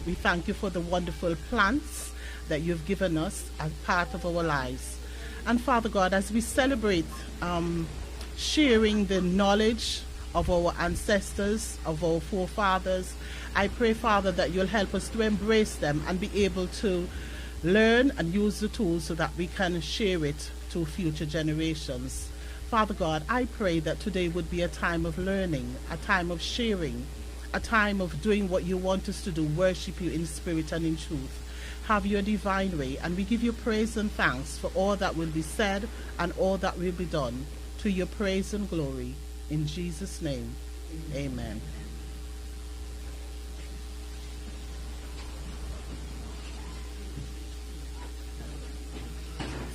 We thank you for the wonderful plants that you've given us as part of our lives. And Father God, as we celebrate sharing the knowledge of our ancestors, of our forefathers, I pray, Father, that you'll help us to embrace them and be able to learn and use the tools so that we can share it to future generations. Father God, I pray that today would be a time of learning, a time of sharing, a time of doing what you want us to do, worship you in spirit and in truth. Have your divine way, and we give you praise and thanks for all that will be said and all that will be done, to your praise and glory. In Jesus' name, amen.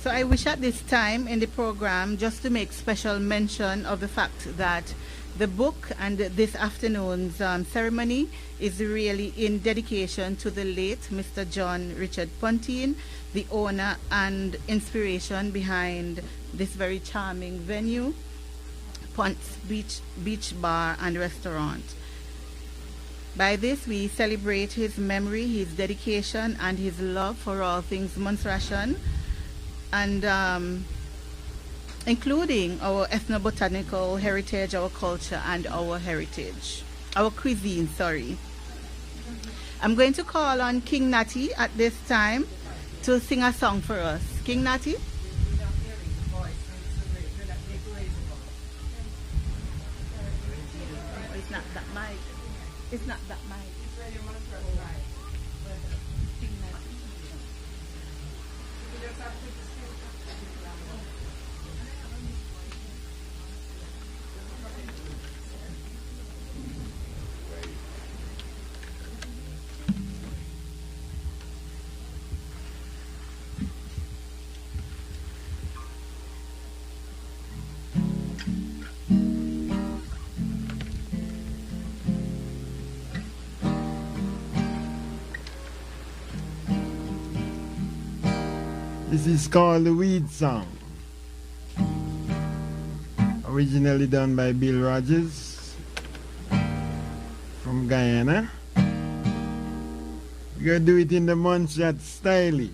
So I wish at this time in the program just to make special mention of the fact that the book and this afternoon's ceremony is really in dedication to the late Mr. John Richard Pont, the owner and inspiration behind this very charming venue, Pont's Beach Bar and Restaurant. By this, we celebrate his memory, his dedication, and his love for all things Montserrat, and including our ethnobotanical heritage, our culture, and our cuisine, sorry. I'm going to call on King Natty at this time to sing a song for us. King Natty? It's not that mic. It's not that mic. This is called the Weed Song. Originally done by Bill Rogers from Guyana. We're going to do it in the Montserrat style.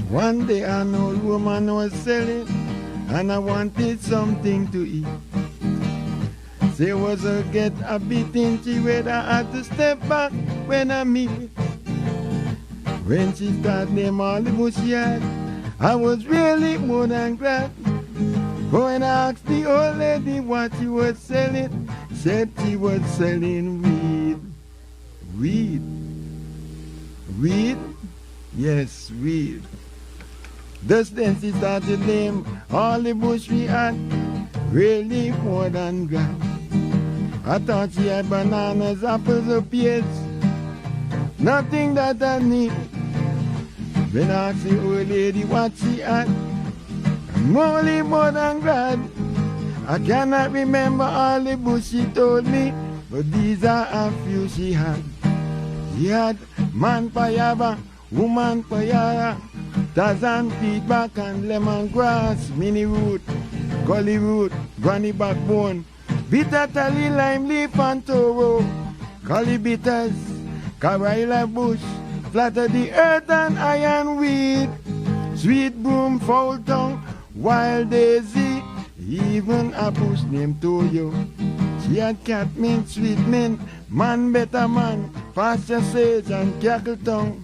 One day an old woman was selling, and I wanted something to eat. There was a get a bit inky where I had to step back when I meet it. When she started name all the bush she had, I was really more than glad. But when I asked the old lady what she was selling, said she was selling weed. Weed? Weed? Yes, weed. Thus then she started name all the bush we had, really more than grand. I thought she had bananas, apples, or pears, nothing that I need. When I asked the old lady what she had, I'm only more than glad. I cannot remember all the bush she told me, but these are a few she had. She had man payaba, woman payara, Tazan, feedback and lemongrass, mini root, gully root, granny backbone, bitter tally, lime leaf and toro, gully bitters, Carilla bush, flatter the earth and iron weed, sweet broom, foul tongue, wild daisy, even a bush named Toyo. She had catmint, sweet mint, man better man, pasture sage and cackle tongue.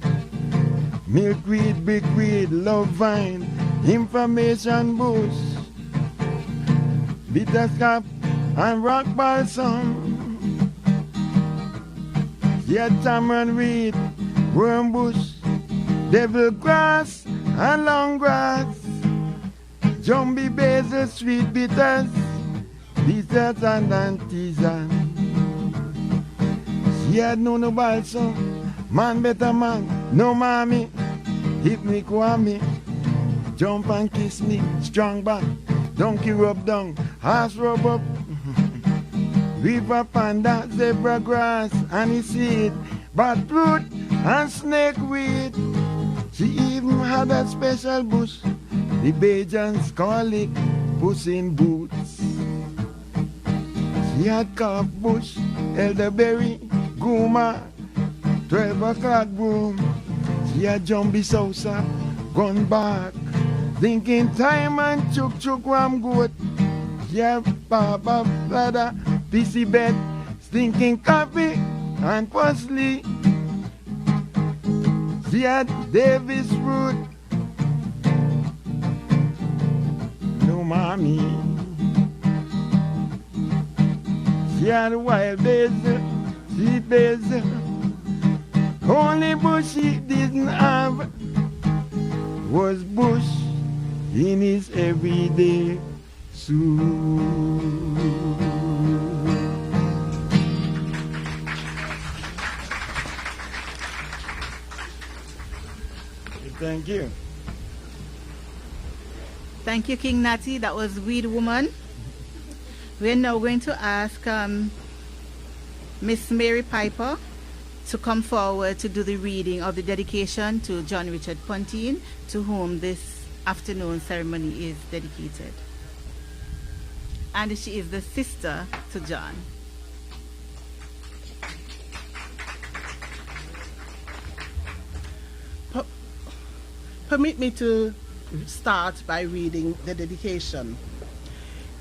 Milkweed, brickweed, love vine, information bush, bitter scap and rock balsam. Yet tamarind reed, worm bush, devil grass and long grass, jumbie basil, sweet bitters, bitters and antisan. She had no balsam, man better man, no mommy. Hit me, kwame, jump and kiss me, strong back, donkey rub down, horse rub up, river panda, zebra grass, honey seed, bat fruit, and snake weed. She even had a special bush, the Bajans call it Puss in Boots. She had carp bush, elderberry, guma, 12 o'clock broom. She had Jumbie Sousa, gun bark, thinking time and chuk chuk ram goat. She had Papa Bladder, pissy bed, stinking coffee and parsley. She had Davis root, no mommy. She had wild basil, sweet basil. Only bush she didn't have was bush in his everyday suit. Thank you. Thank you, King Natty. That was Weed Woman. We're now going to ask Miss Mary Piper to come forward to do the reading of the dedication to John Richard Pontin, to whom this afternoon ceremony is dedicated. And she is the sister to John. Permit me to start by reading the dedication.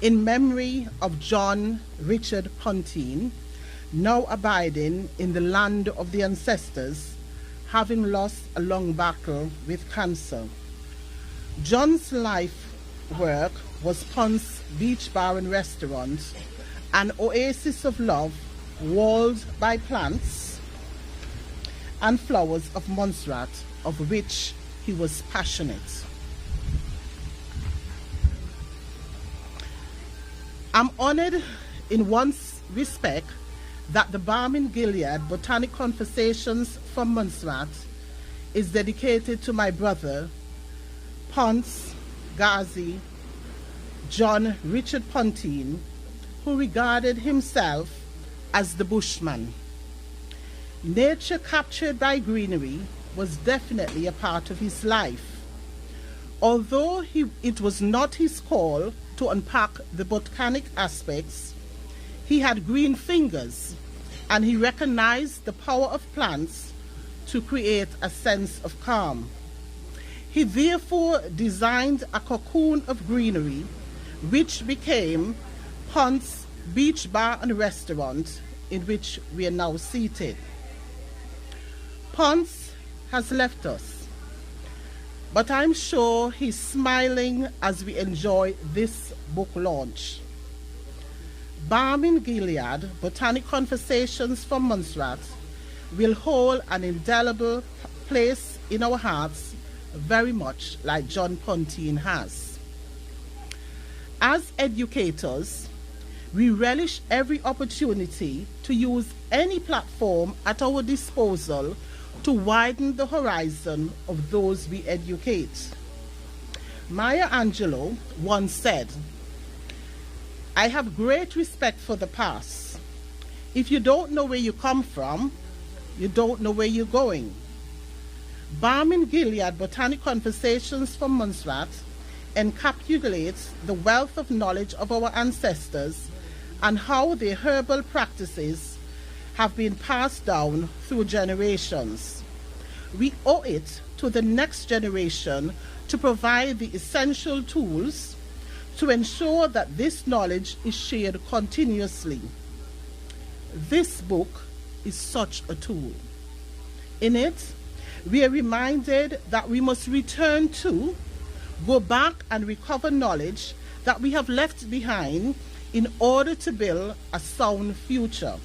In memory of John Richard Pontin, now abiding in the land of the ancestors, having lost a long battle with cancer. John's life work was Pont's Beach Bar and Restaurant, an oasis of love walled by plants and flowers of Montserrat, of which he was passionate. I'm honored in one respect that the Balm in Gilead Botanic Conversations from Montserrat is dedicated to my brother, Pont Gazi John Richard Pontin, who regarded himself as the bushman. Nature captured by greenery was definitely a part of his life. Although it was not his call to unpack the botanic aspects, he had green fingers, and he recognized the power of plants to create a sense of calm. He therefore designed a cocoon of greenery, which became Pont's Beach Bar and Restaurant, in which we are now seated. Pont has left us, but I'm sure he's smiling as we enjoy this book launch. Balm in Gilead, Botanic Conversations from Montserrat, will hold an indelible place in our hearts, very much like John Pontin has. As educators, we relish every opportunity to use any platform at our disposal to widen the horizon of those we educate. Maya Angelou once said, "I have great respect for the past. If you don't know where you come from, you don't know where you're going." Balm in Gilead Botanic Conversations from Montserrat encapsulates the wealth of knowledge of our ancestors and how their herbal practices have been passed down through generations. We owe it to the next generation to provide the essential tools to ensure that this knowledge is shared continuously. This book is such a tool. In it, we are reminded that we must return to, go back and recover knowledge that we have left behind in order to build a sound future.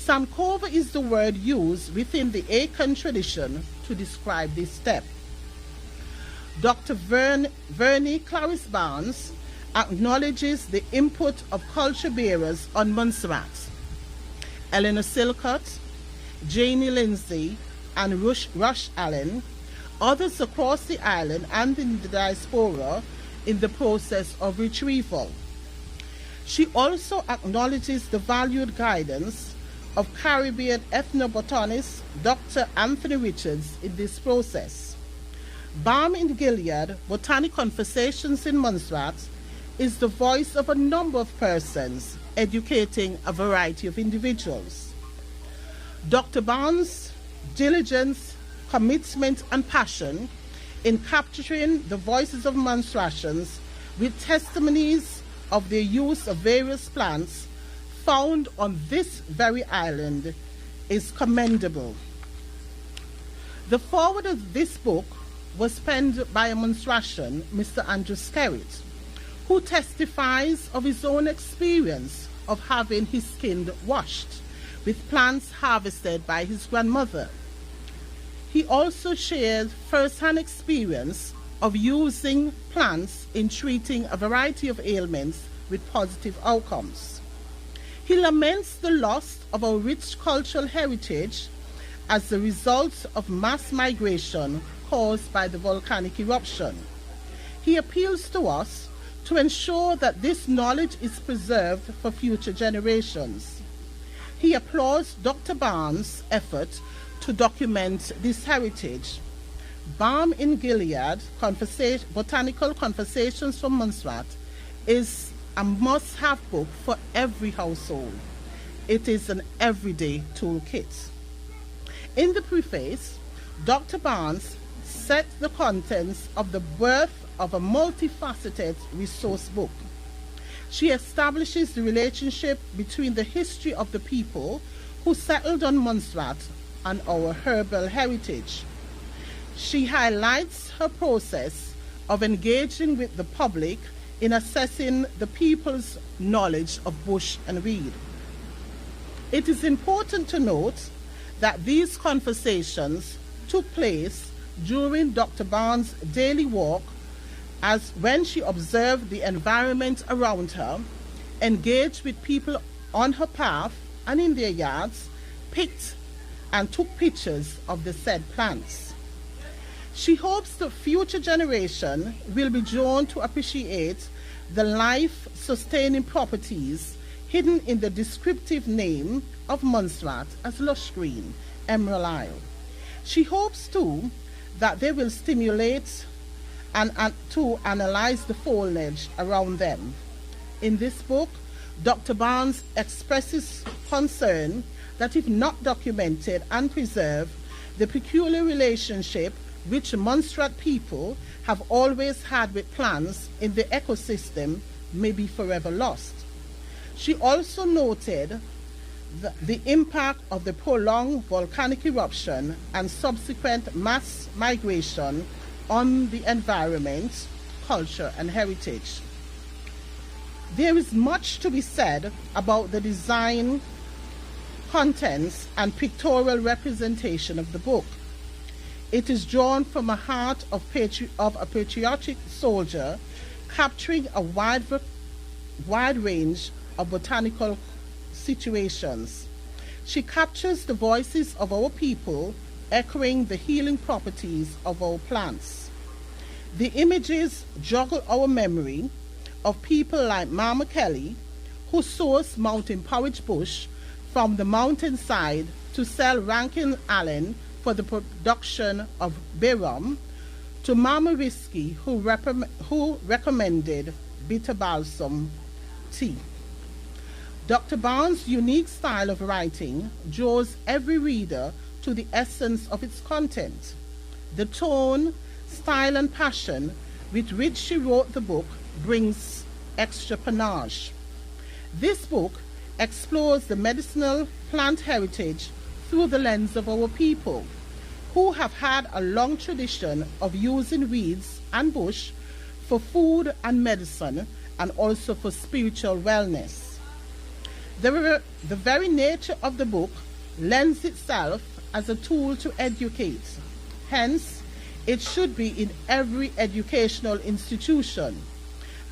Sankofa is the word used within the Akan tradition to describe this step. Dr. Vernie Clarice Barnes acknowledges the input of culture bearers on Montserrat. Eleanor Silcott, Janie Lindsay, and Rush Allen, others across the island and in the diaspora in the process of retrieval. She also acknowledges the valued guidance of Caribbean ethnobotanist Dr. Anthony Richards in this process. Balm in Gilead, Botanic Conversations in Montserrat, is the voice of a number of persons educating a variety of individuals. Dr. Balm's diligence, commitment, and passion in capturing the voices of Montserratians with testimonies of their use of various plants found on this very island is commendable. The foreword of this book was penned by a Montserratian, Mr. Andrew Skerritt, who testifies of his own experience of having his skin washed with plants harvested by his grandmother. He also shared first-hand experience of using plants in treating a variety of ailments with positive outcomes. He laments the loss of our rich cultural heritage as the result of mass migration caused by the volcanic eruption. He appeals to us to ensure that this knowledge is preserved for future generations. He applauds Dr. Balm's effort to document this heritage. Balm in Gilead, Botanical Conversations from Montserrat, is a must-have book for every household. It is an everyday toolkit. In the preface, Dr. Barnes set the contents of the birth of a multifaceted resource book. She establishes the relationship between the history of the people who settled on Montserrat and our herbal heritage. She highlights her process of engaging with the public in assessing the people's knowledge of bush and weed. It is important to note that these conversations took place during Dr. Barnes' daily walk, as when she observed the environment around her, engaged with people on her path and in their yards, picked and took pictures of the said plants. She hopes the future generation will be drawn to appreciate the life-sustaining properties hidden in the descriptive name of Montserrat as lush green, Emerald Isle. She hopes too that they will stimulate and to analyze the foliage around them. In this book, Dr. Barnes expresses concern that if not documented and preserved, the peculiar relationship which Montserrat people have always had with plants in the ecosystem may be forever lost. She also noted the impact of the prolonged volcanic eruption and subsequent mass migration on the environment, culture, and heritage. There is much to be said about the design, contents, and pictorial representation of the book. It is drawn from a heart of a patriotic soldier, capturing a wide range of botanical situations. She captures the voices of our people, echoing the healing properties of our plants. The images joggle our memory of people like Mama Kelly, who sourced mountain porridge bush from the mountainside to sell Rankin Allen for the production of Balm, to Mama Whiskey, who recommended bitter balsam tea. Dr. Barnes' unique style of writing draws every reader to the essence of its content. The tone, style, and passion with which she wrote the book brings extra panache. This book explores the medicinal plant heritage through the lens of our people, who have had a long tradition of using weeds and bush for food and medicine, and also for spiritual wellness. The very nature of the book lends itself as a tool to educate. Hence, it should be in every educational institution.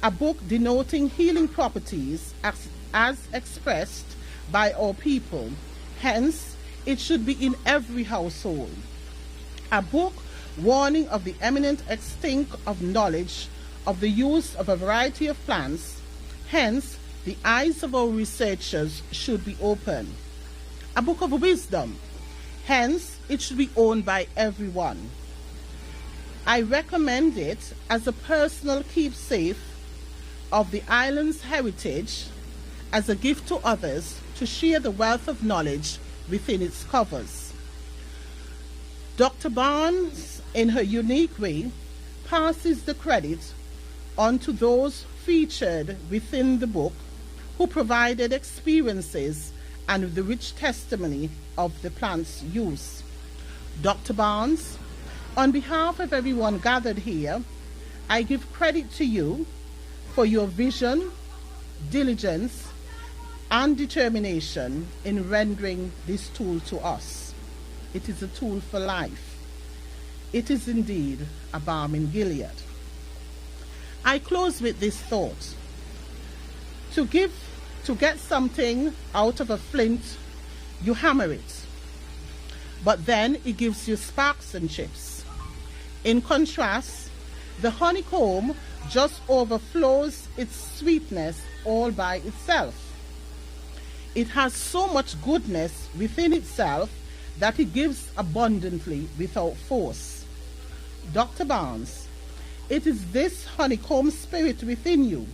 A book denoting healing properties as expressed by our people. Hence, it should be in every household. A book warning of the imminent extinct of knowledge of the use of a variety of plants. Hence, the eyes of our researchers should be open. A book of wisdom. Hence, it should be owned by everyone. I recommend it as a personal keepsake of the island's heritage, as a gift to others to share the wealth of knowledge within its covers. Dr. Barnes, in her unique way, passes the credit on to those featured within the book who provided experiences and the rich testimony of the plant's use. Dr. Barnes, on behalf of everyone gathered here, I give credit to you for your vision, diligence, and determination in rendering this tool to us. It is a tool for life. It is indeed a balm in Gilead. I close with this thought. To get something out of a flint, you hammer it, but then it gives you sparks and chips. In contrast, the honeycomb just overflows its sweetness all by itself. It has so much goodness within itself that it gives abundantly without force. Dr. Barnes, it is this honeycomb spirit within you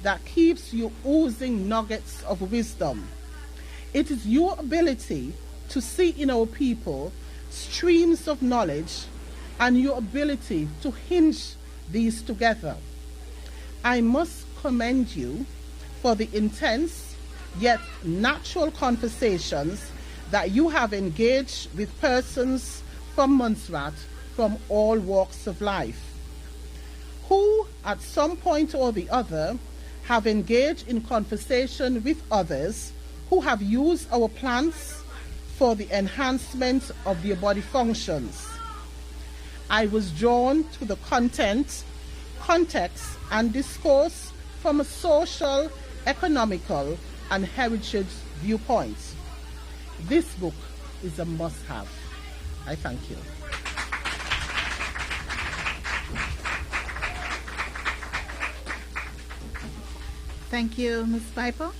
that keeps you oozing nuggets of wisdom. It is your ability to see in our people streams of knowledge and your ability to hinge these together. I must commend you for the intense yet natural conversations that you have engaged with persons from Montserrat from all walks of life, who at some point or the other have engaged in conversation with others who have used our plants for the enhancement of their body functions. I was drawn to the content, context, and discourse from a social, economical, and heritage viewpoint. This book is a must-have. I thank you. Thank you, Ms. Piper.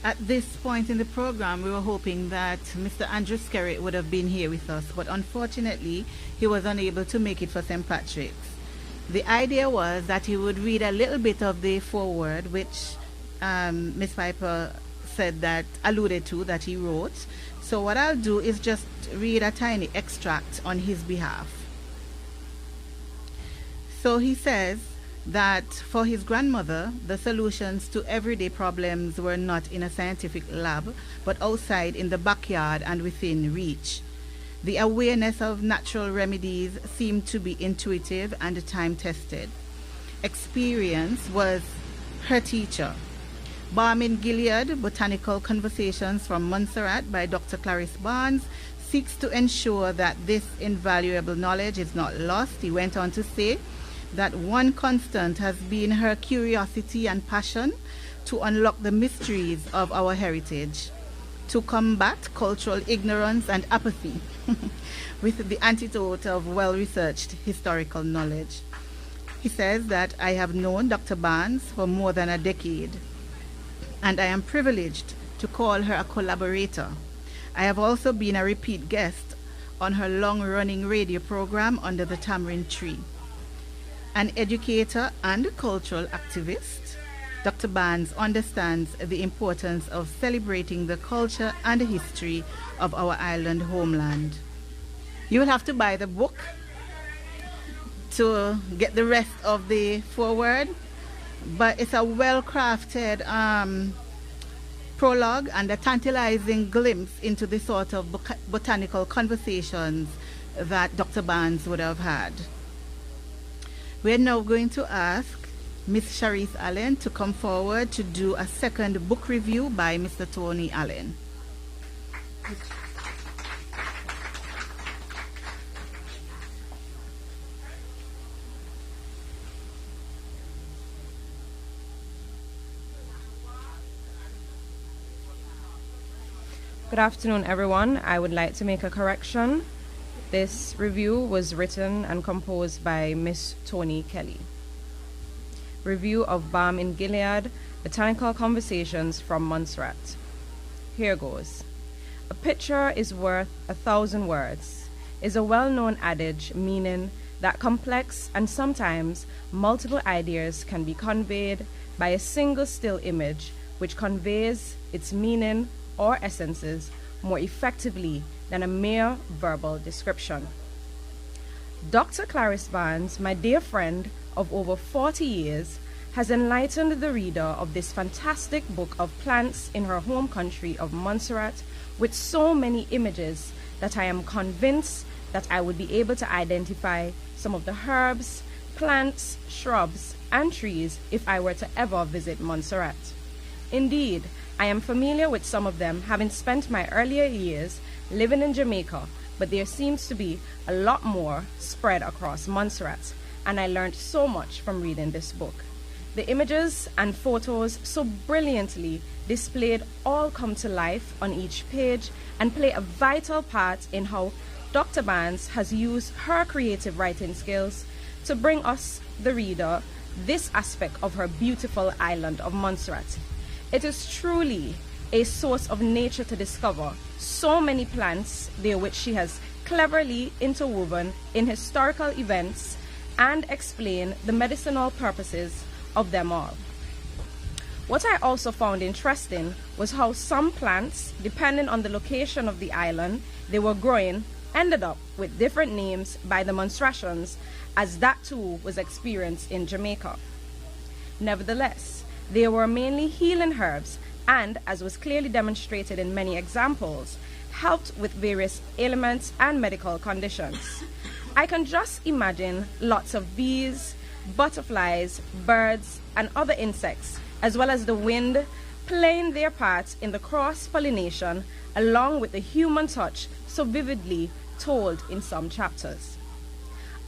At this point in the program, we were hoping that Mr. Andrew Skerritt would have been here with us, but unfortunately, he was unable to make it for St. Patrick's. The idea was that he would read a little bit of the foreword, which Ms. Piper said that alluded to that he wrote. So what I'll do is just read a tiny extract on his behalf. So he says that for his grandmother, the solutions to everyday problems were not in a scientific lab, but outside in the backyard and within reach. The awareness of natural remedies seemed to be intuitive and time-tested. Experience was her teacher. Balm in Gilead, Botanical Conversations from Montserrat by Dr. Clarice Barnes, seeks to ensure that this invaluable knowledge is not lost. He went on to say that one constant has been her curiosity and passion to unlock the mysteries of our heritage, to combat cultural ignorance and apathy with the antidote of well-researched historical knowledge. He says that I have known Dr. Barnes for more than a decade, and I am privileged to call her a collaborator. I have also been a repeat guest on her long-running radio program Under the Tamarind Tree. An educator and cultural activist, Dr. Barnes understands the importance of celebrating the culture and history of our island homeland. You will have to buy the book to get the rest of the foreword, but it's a well-crafted prologue and a tantalizing glimpse into the sort of botanical conversations that Dr. Barnes would have had. We are now going to ask Ms. Sharice Allen to come forward to do a second book review by Mr. Tony Allen. Good afternoon, everyone. I would like to make a correction. This review was written and composed by Miss Tony Kelly. Review of Balm in Gilead Botanical Conversations from Montserrat. Here goes. A picture is worth 1,000 words is a well-known adage meaning that complex and sometimes multiple ideas can be conveyed by a single still image which conveys its meaning or essences more effectively than a mere verbal description. Dr. Clarice Barnes, my dear friend of over 40 years, has enlightened the reader of this fantastic book of plants in her home country of Montserrat with so many images that I am convinced that I would be able to identify some of the herbs, plants, shrubs, and trees if I were to ever visit Montserrat. Indeed, I am familiar with some of them, having spent my earlier years living in Jamaica, but there seems to be a lot more spread across Montserrat, and I learned so much from reading this book. The images and photos so brilliantly displayed all come to life on each page and play a vital part in how Dr. Barnes has used her creative writing skills to bring us, the reader, this aspect of her beautiful island of Montserrat. It is truly a source of nature to discover so many plants there which she has cleverly interwoven in historical events and explain the medicinal purposes of them all. What I also found interesting was how some plants, depending on the location of the island they were growing, ended up with different names by the Montserratians, as that too was experienced in Jamaica. Nevertheless, they were mainly healing herbs and, as was clearly demonstrated in many examples, helped with various ailments and medical conditions. I can just imagine lots of bees, butterflies, birds, and other insects, as well as the wind, playing their part in the cross-pollination along with the human touch so vividly told in some chapters.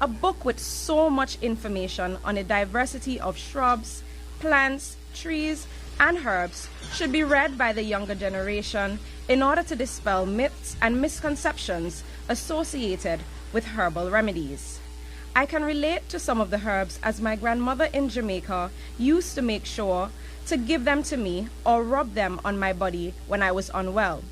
A book with so much information on a diversity of shrubs, plants, trees, and herbs should be read by the younger generation in order to dispel myths and misconceptions associated with herbal remedies. I can relate to some of the herbs as my grandmother in Jamaica used to make sure to give them to me or rub them on my body when I was unwell.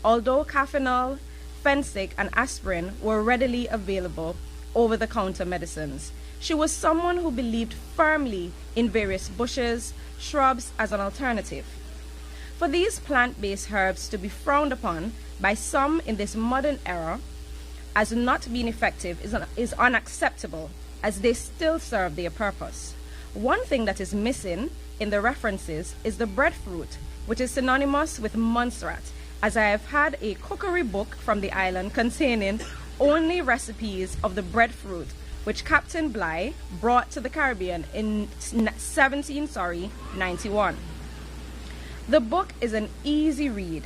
Although Cafenol, Fensic, and aspirin were readily available over-the-counter medicines, she was someone who believed firmly in various bushes, shrubs as an alternative. For these plant-based herbs to be frowned upon by some in this modern era as not being effective is unacceptable, as they still serve their purpose. One thing that is missing in the references is the breadfruit, which is synonymous with Montserrat, as I have had a cookery book from the island containing only recipes of the breadfruit, which Captain Bligh brought to the Caribbean in 1791. The book is an easy read,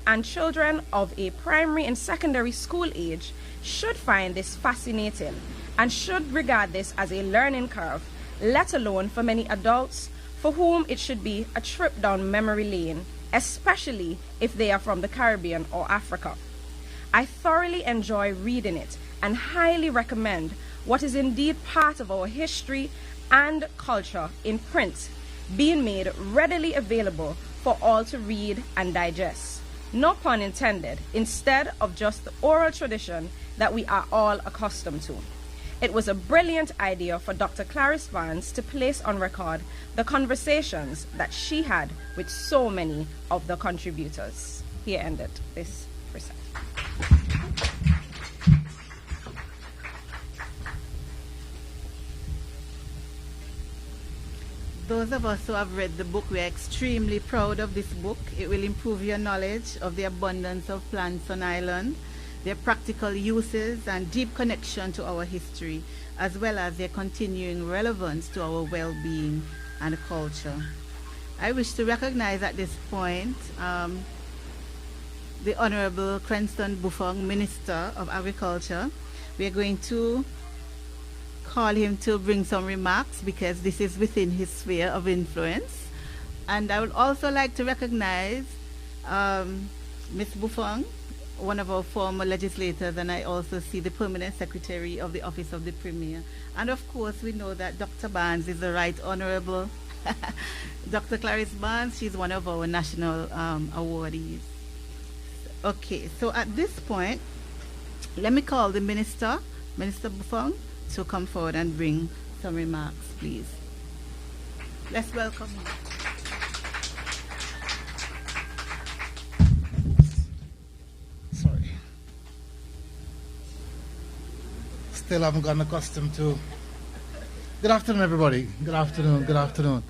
and children of a primary and secondary school age should find this fascinating and should regard this as a learning curve, let alone for many adults for whom it should be a trip down memory lane, especially if they are from the Caribbean or Africa. I thoroughly enjoy reading it and highly recommend what is indeed part of our history and culture in print, being made readily available for all to read and digest. No pun intended, instead of just the oral tradition that we are all accustomed to. It was a brilliant idea for Dr. Clarice Barnes to place on record the conversations that she had with so many of the contributors. Here ended this recital. Those of us who have read the book, we are extremely proud of this book. It will improve your knowledge of the abundance of plants on island, their practical uses and deep connection to our history, as well as their continuing relevance to our well-being and culture. I wish to recognize at this point the Honorable Cranston Buffong, Minister of Agriculture. We are going to call him to bring some remarks because this is within his sphere of influence. And I would also like to recognize Ms. Buffong, one of our former legislators, and I also see the Permanent Secretary of the Office of the Premier. And of course, we know that Dr. Barnes is the Right Honorable Dr. Clarice Barnes, she's one of our national awardees. Okay, so at this point, let me call the Minister Buffon, to come forward and bring some remarks, please. Let's welcome him. Sorry. Still haven't gotten accustomed to. Good afternoon, everybody. Good afternoon, good afternoon.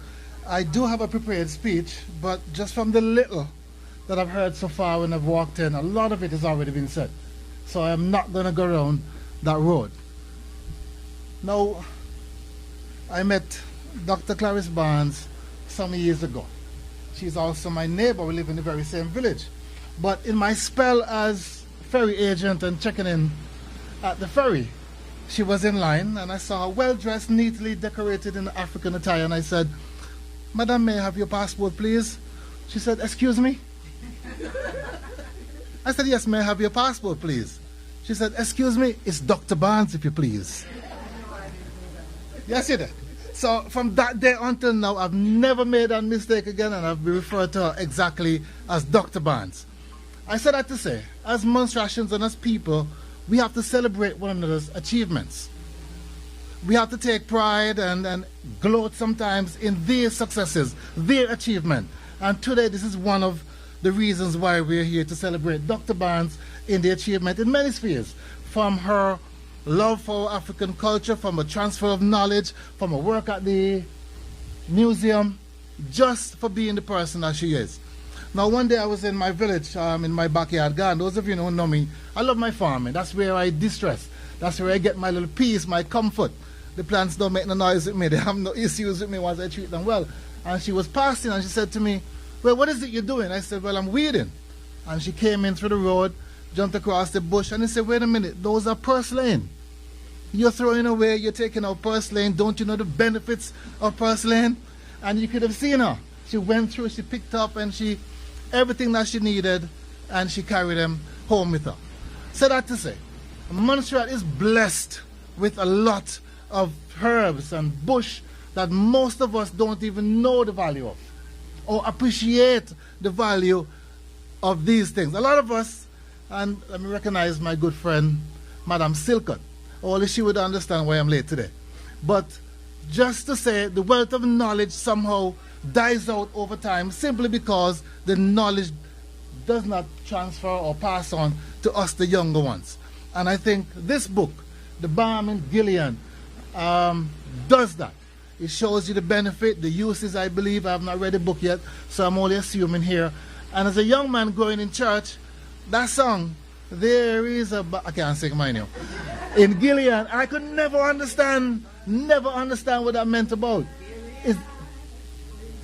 I do have a prepared speech, but just from the little that I've heard so far when I've walked in, a lot of it has already been said. So I am not going to go around that road. Now, I met Dr. Clarice Barnes some years ago. She's also my neighbor. We live in the very same village. But in my spell as ferry agent and checking in at the ferry, she was in line, and I saw her well-dressed, neatly decorated in African attire, and I said, "Madam, may I have your passport, please?" She said, "Excuse me?" I said, "Yes, may I have your passport, please?" She said, "Excuse me, it's Dr. Barnes, if you please." Yes, you did. So from that day until now, I've never made that mistake again, and I've been referred to her exactly as Dr. Barnes. I said that to say, as Montserratians and as people, we have to celebrate one another's achievements. We have to take pride and gloat sometimes in their successes, their achievement. And today, this is one of the reasons why we're here to celebrate Dr. Barnes in the achievement in many spheres, from her love for African culture, from a transfer of knowledge, from a work at the museum, just for being the person that she is. Now, one day I was in my village, in my backyard garden. Those of you who know me, I love my farming. That's where I distress. That's where I get my little peace, my comfort. The plants don't make no noise with me. They have no issues with me once I treat them well. And she was passing and she said to me, "Well, what is it you're doing?" I said, "Well, I'm weeding." And she came in through the road, jumped across the bush, and he said, "Wait a minute, those are purslane. You're throwing away, you're taking out purslane. Don't you know the benefits of purslane?" And you could have seen her. She went through, she picked up, and everything that she needed, and she carried them home with her. So that to say, Montserrat is blessed with a lot of herbs and bush that most of us don't even know the value of or appreciate the value of these things. A lot of us, and let me recognize my good friend, Madame Silcott. Only she would understand why I'm late today. But just to say, the wealth of knowledge somehow dies out over time simply because the knowledge does not transfer or pass on to us, the younger ones. And I think this book, The Balm in Gilead, does that. It shows you the benefit, the uses, I believe. I have not read the book yet, so I'm only assuming here. And as a young man growing in church, that song, "There is a..." I can't sing mine now. In Gilead, I could never understand what that meant about.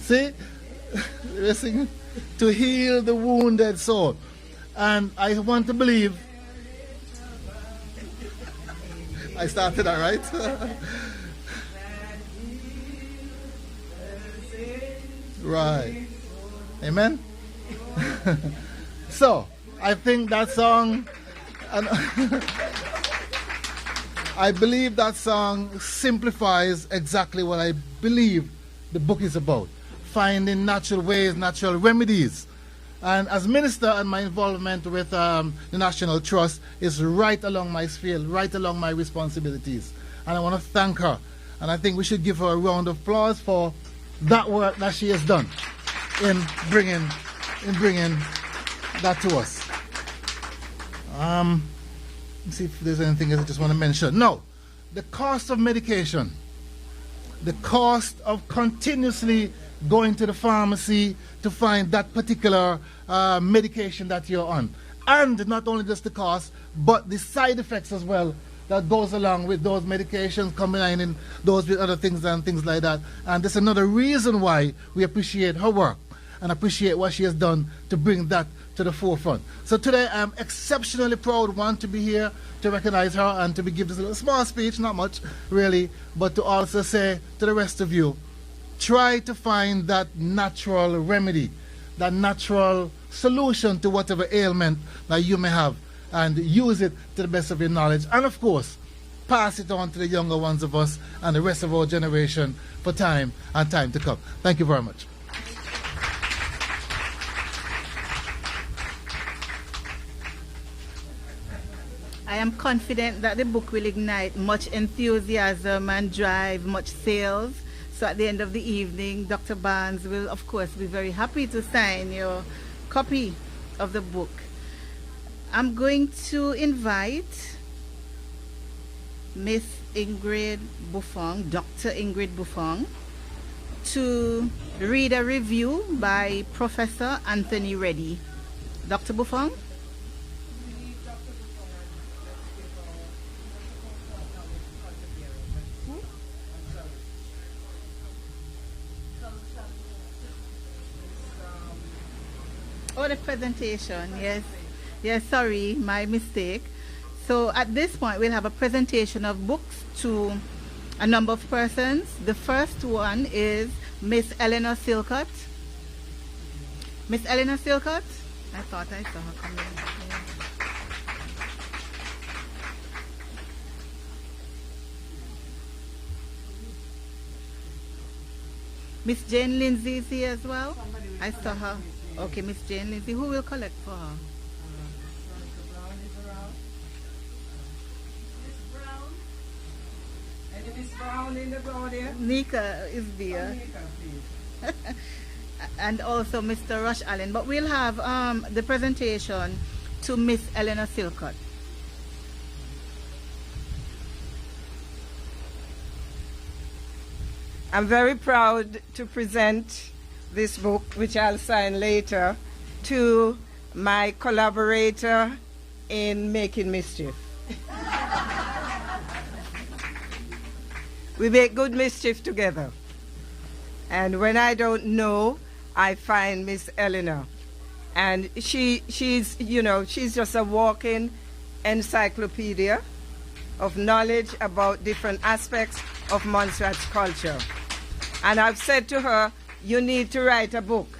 See? We're singing, "To heal the wounded soul." And I want to believe... I started that, right? Right. Amen? So, I think that song... I believe that song simplifies exactly what I believe the book is about. Finding natural ways, natural remedies. And as minister, and my involvement with the National Trust is right along my sphere, right along my responsibilities. And I want to thank her. And I think we should give her a round of applause for that work that she has done in bringing that to us. Let's see if there's anything else I just want to mention. No, the cost of medication, the cost of continuously going to the pharmacy to find that particular medication that you're on. And not only just the cost, but the side effects as well that goes along with those medications, combining those with other things and things like that. And that's another reason why we appreciate her work and appreciate what she has done to bring that to the forefront. So today I'm exceptionally proud, one, to be here to recognize her and to give this little small speech, not much really, but to also say to the rest of you, try to find that natural remedy, that natural solution to whatever ailment that you may have, and use it to the best of your knowledge. And of course, pass it on to the younger ones of us and the rest of our generation for time and time to come. Thank you very much. I am confident that the book will ignite much enthusiasm and drive much sales. So at the end of the evening, Dr. Barnes will, of course, be very happy to sign your copy of the book. I'm going to invite Miss Ingrid Buffon, Dr. Ingrid Buffon, to read a review by Professor Anthony Reddy. Dr. Buffon? Oh, the presentation, yes. Yes, sorry, my mistake. So at this point, we'll have a presentation of books to a number of persons. The first one is Miss Eleanor Silcott. Miss Eleanor Silcott? I thought I saw her coming. Miss Jane Lindsay is here as well. I saw her. Okay, Miss Jane Lindsay. Who will collect for her? Miss Brown in the audience. Nika is there. Nika, please. And also Mr. Rush Allen. But we'll have the presentation to Miss Eleanor Silcott. I'm very proud to present this book, which I'll sign later, to my collaborator in making mischief. We make good mischief together. And when I don't know, I find Miss Eleanor. And she's just a walking encyclopedia of knowledge about different aspects of Montserrat's culture. And I've said to her, you need to write a book.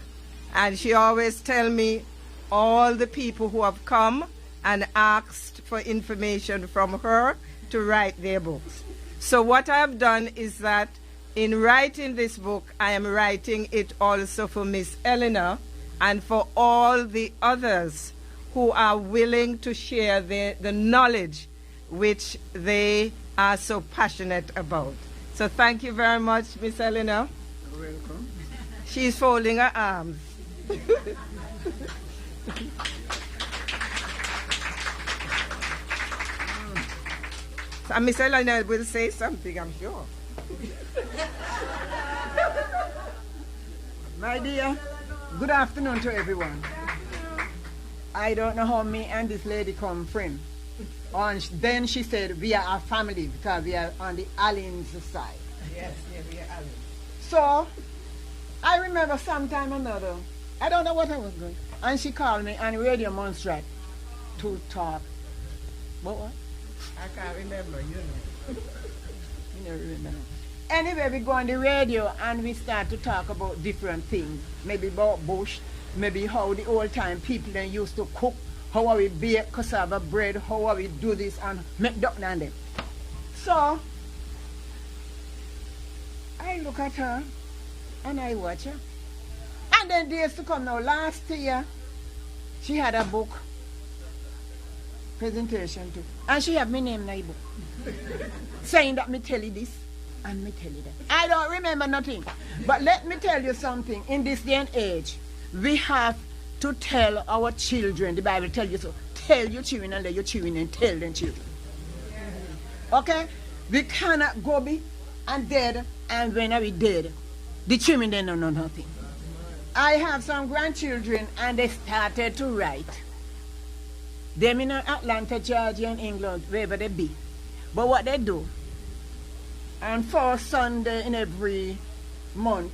And she always tells me all the people who have come and asked for information from her to write their books. So what I have done is that in writing this book, I am writing it also for Miss Eleanor and for all the others who are willing to share the knowledge which they are so passionate about. So thank you very much, Miss Eleanor. You're welcome. She's folding her arms. And Miss Eleanor will say something, I'm sure. My dear, good afternoon to everyone. I don't know how me and this lady come from. And then she said we are a family because we are on the Allen's side. Yes, we are Allen. So, I remember sometime or another, I don't know what I was doing, and she called me on Radio Montserrat to talk. What? I can't remember, you know. You never remember. Anyway, we go on the radio and we start to talk about different things. Maybe about bush, maybe how the old time people then used to cook, how we bake cassava bread, how we do this and make duck and them. So, I look at her and I watch her. And then days to come now, last year, she had a book presentation too. And she had my name in the book. Saying that me tell you this and me tell you that. I don't remember nothing. But let me tell you something. In this day and age, we have to tell our children, the Bible tells you so, tell your children and let your children and tell them children. Okay? We cannot go be and dead, and when we dead, the children they don't know nothing. I have some grandchildren and they started to write. Them in Atlanta, Georgia, and England, wherever they be. But what they do, and for Sunday in every month,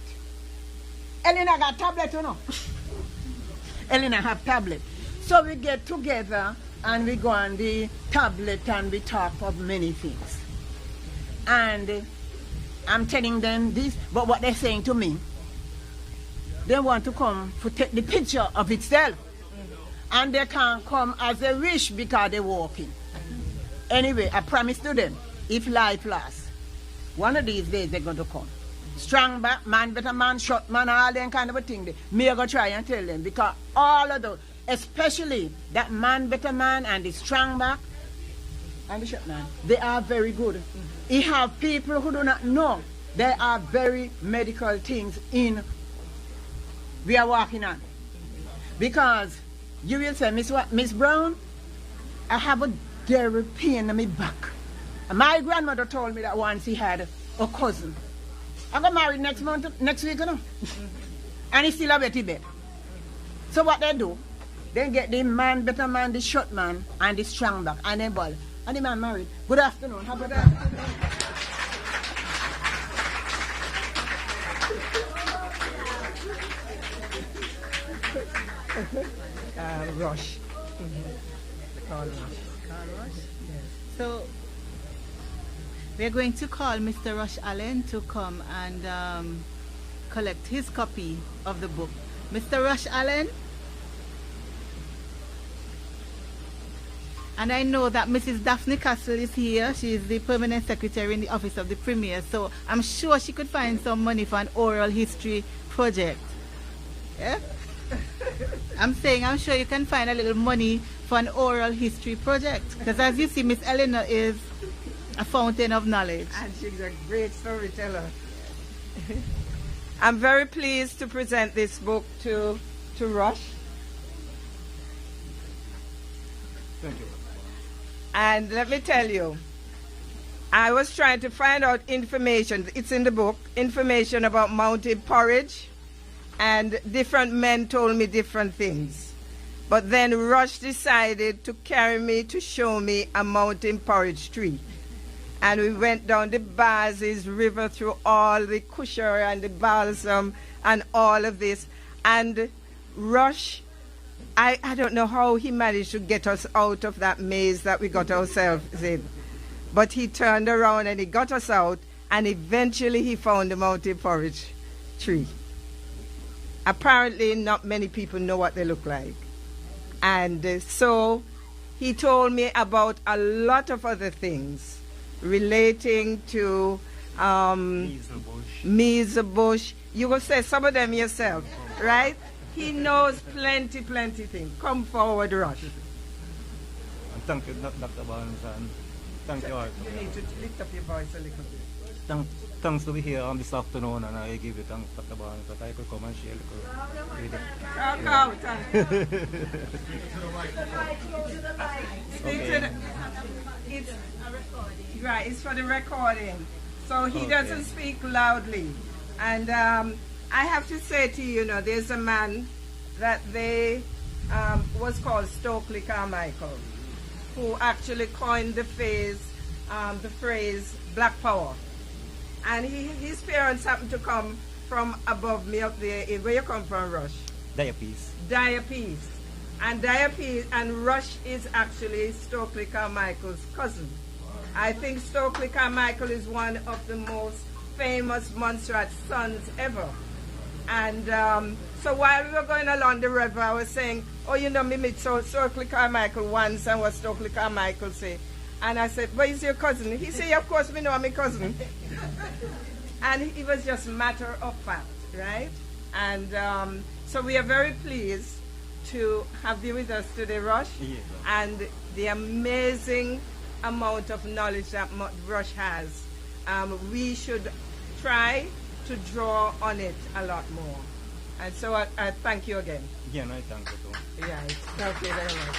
Elena got tablet, you know. Elena have tablet. So we get together and we go on the tablet and we talk of many things. And I'm telling them this, but what they're saying to me, they want to come to take the picture of itself. And they can't come as they wish because they're walking. Anyway, I promise to them, if life lasts, one of these days they're going to come. Strong back, man, better man, short man, all them kind of a thing. Me I go try and tell them, because all of those, especially that man, better man, and the strong back, and the short man, they are very good. He have people who do not know there are very medical things in we are working on. Because you will say, Miss Brown, I have a very pain in my back. And my grandmother told me that once he had a cousin. I got married next week, you know. And he still a betty bed. So what they do, they get the man, better man, the short man, and the strong back, and then ball. And the man married. Good afternoon. How about that? Rush. Carl Rush. Yes. So we're going to call Mr. Rush Allen to come and collect his copy of the book. Mr. Rush Allen? And I know that Mrs. Daphne Castle is here. She is the permanent secretary in the office of the Premier. So I'm sure she could find some money for an oral history project. Yeah? I'm sure you can find a little money for an oral history project. Because as you see, Miss Eleanor is a fountain of knowledge. And she's a great storyteller. I'm very pleased to present this book to Rush. Thank you. And let me tell you, I was trying to find out information. It's in the book, information about mountain porridge. And different men told me different things. But then Rush decided to carry me to show me a mountain porridge tree. And we went down the Bazes River through all the Kusher and the Balsam and all of this. And Rush, I don't know how he managed to get us out of that maze that we got ourselves in. But he turned around and he got us out, and eventually he found the mountain porridge tree. Apparently not many people know what they look like. And so he told me about a lot of other things relating to measle bush. You will say some of them yourself, right? He knows plenty things. Come forward, Rush. Thank you, Dr. Balm. Thank you all. You need to lift up your voice a little bit. Thanks to be here this afternoon, and I give you thanks, Dr. Balm, that I could come and share a little reading. It's right, it's for the recording. So he doesn't speak loudly. And I have to say to you, there's a man that they was called Stokely Carmichael, who actually coined the phrase Black Power. And his parents happened to come from above me up there. Where you come from, Rush? Diapies. And Rush is actually Stokely Carmichael's cousin. I think Stokely Carmichael is one of the most famous Montserrat sons ever. And so while we were going along the river, I was saying, me meet Stokely Carmichael once, and what Stokely Carmichael say. And I said, but he's your cousin. He said, yeah, of course, we know I'm a cousin. And it was just matter of fact, right? And so we are very pleased to have you with us today, Rush. Yes. And the amazing amount of knowledge that Rush has. We should try to draw on it a lot more. And so I thank you again. Yeah, I thank you too. Yeah, thank you very much.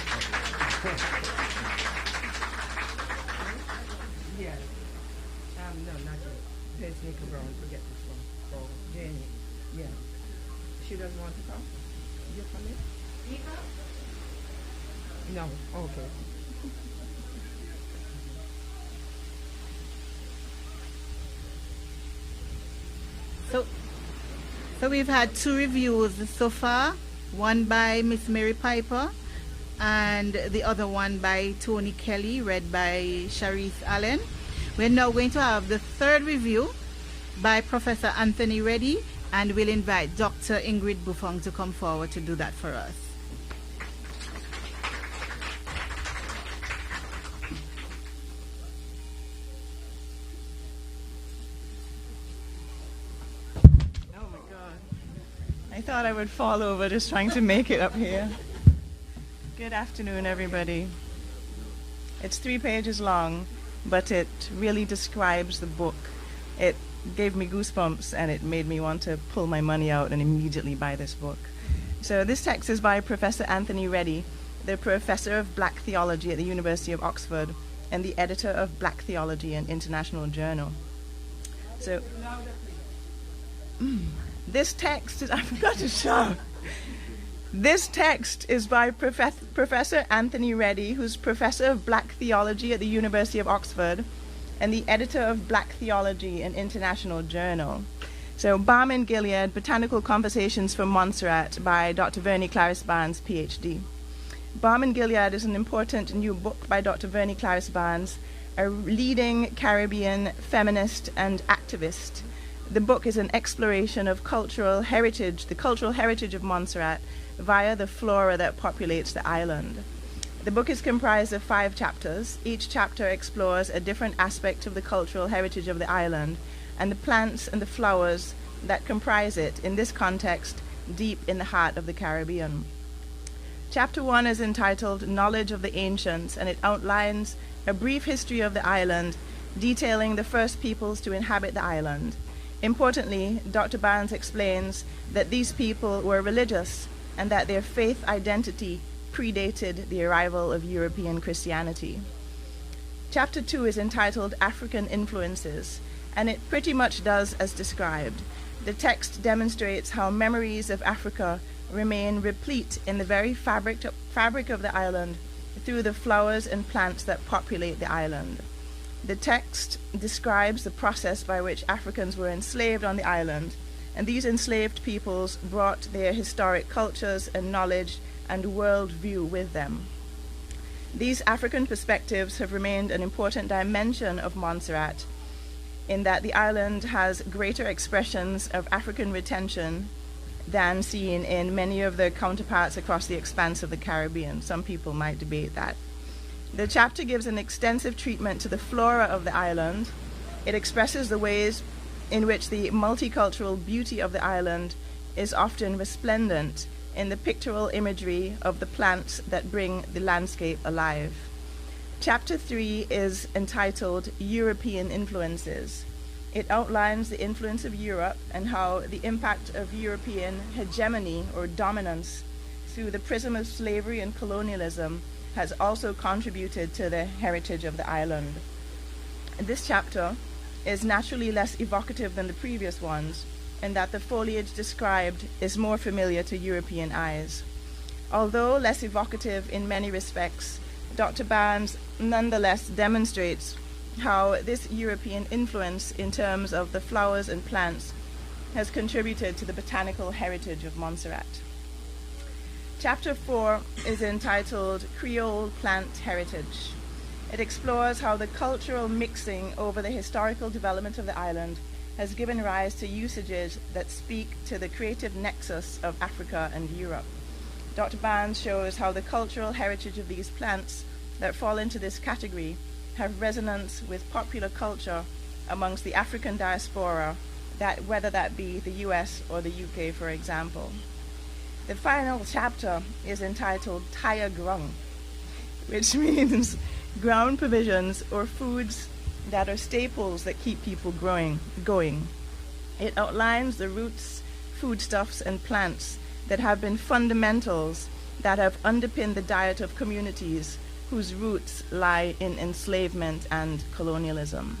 Yes. No, not yet. There's Nika Brown to get this one. So, Jenny. Yeah. She doesn't want to come? You come in? Nika? No. Okay. So we've had 2 reviews so far, one by Miss Mary Piper and the other one by Tony Kelly, read by Sharice Allen. We're now going to have the 3rd review by Professor Anthony Reddy, and we'll invite Dr. Ingrid Buffon to come forward to do that for us. thought I would fall over just trying to make it up here. Good afternoon, everybody. It's 3 pages long, but it really describes the book. It gave me goosebumps, and it made me want to pull my money out and immediately buy this book. So this text is by Professor Anthony Reddy, the professor of Black Theology at the University of Oxford and the editor of Black Theology and International Journal. So this text is, I forgot to show. This text is by Professor Anthony Reddy, who's professor of Black Theology at the University of Oxford and the editor of Black Theology and International Journal. So Balm and Gilead, Botanical Conversations from Montserrat by Dr. Vernie Clarice Barnes, PhD. Balm and Gilead is an important new book by Dr. Vernie Clarice Barnes, a leading Caribbean feminist and activist. The book is an exploration of cultural heritage, the cultural heritage of Montserrat, via the flora that populates the island. The book is comprised of 5 chapters. Each chapter explores a different aspect of the cultural heritage of the island and the plants and the flowers that comprise it, in this context, deep in the heart of the Caribbean. Chapter 1 is entitled Knowledge of the Ancients, and it outlines a brief history of the island, detailing the first peoples to inhabit the island. Importantly, Dr. Barnes explains that these people were religious and that their faith identity predated the arrival of European Christianity. Chapter 2 is entitled African Influences, and it pretty much does as described. The text demonstrates how memories of Africa remain replete in the very fabric of the island through the flowers and plants that populate the island. The text describes the process by which Africans were enslaved on the island, and these enslaved peoples brought their historic cultures and knowledge and worldview with them. These African perspectives have remained an important dimension of Montserrat, in that the island has greater expressions of African retention than seen in many of the counterparts across the expanse of the Caribbean. Some people might debate that. The chapter gives an extensive treatment to the flora of the island. It expresses the ways in which the multicultural beauty of the island is often resplendent in the pictorial imagery of the plants that bring the landscape alive. Chapter 3 is entitled European Influences. It outlines the influence of Europe and how the impact of European hegemony or dominance through the prism of slavery and colonialism has also contributed to the heritage of the island. This chapter is naturally less evocative than the previous ones, in that the foliage described is more familiar to European eyes. Although less evocative in many respects, Dr. Barnes nonetheless demonstrates how this European influence in terms of the flowers and plants has contributed to the botanical heritage of Montserrat. Chapter 4 is entitled Creole Plant Heritage. It explores how the cultural mixing over the historical development of the island has given rise to usages that speak to the creative nexus of Africa and Europe. Dr. Barnes shows how the cultural heritage of these plants that fall into this category have resonance with popular culture amongst the African diaspora, that whether that be the US or the UK, for example. The final chapter is entitled Taya Grung, which means ground provisions or foods that are staples that keep people going. It outlines the roots, foodstuffs, and plants that have been fundamentals that have underpinned the diet of communities whose roots lie in enslavement and colonialism.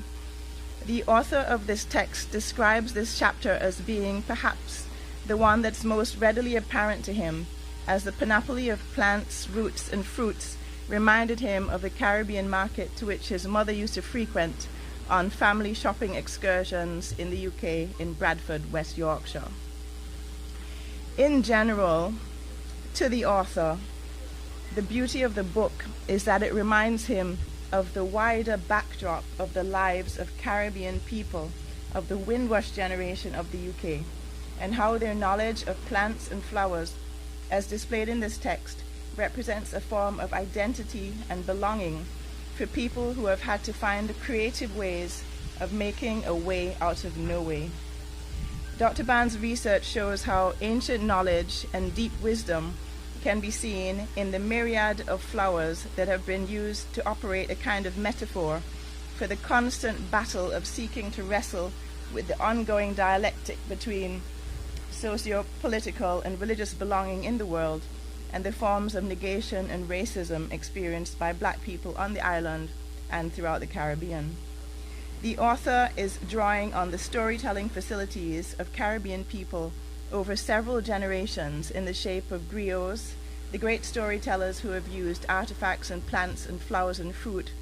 The author of this text describes this chapter as being perhaps the one that's most readily apparent to him, as the panoply of plants, roots, and fruits reminded him of the Caribbean market to which his mother used to frequent on family shopping excursions in the UK in Bradford, West Yorkshire. In general, to the author, the beauty of the book is that it reminds him of the wider backdrop of the lives of Caribbean people of the Windrush generation of the UK, and how their knowledge of plants and flowers, as displayed in this text, represents a form of identity and belonging for people who have had to find creative ways of making a way out of no way. Dr. Barnes' research shows how ancient knowledge and deep wisdom can be seen in the myriad of flowers that have been used to operate a kind of metaphor for the constant battle of seeking to wrestle with the ongoing dialectic between socio-political and religious belonging in the world and the forms of negation and racism experienced by black people on the island and throughout the Caribbean. The author is drawing on the storytelling facilities of Caribbean people over several generations in the shape of griots, the great storytellers who have used artifacts and plants and flowers and fruit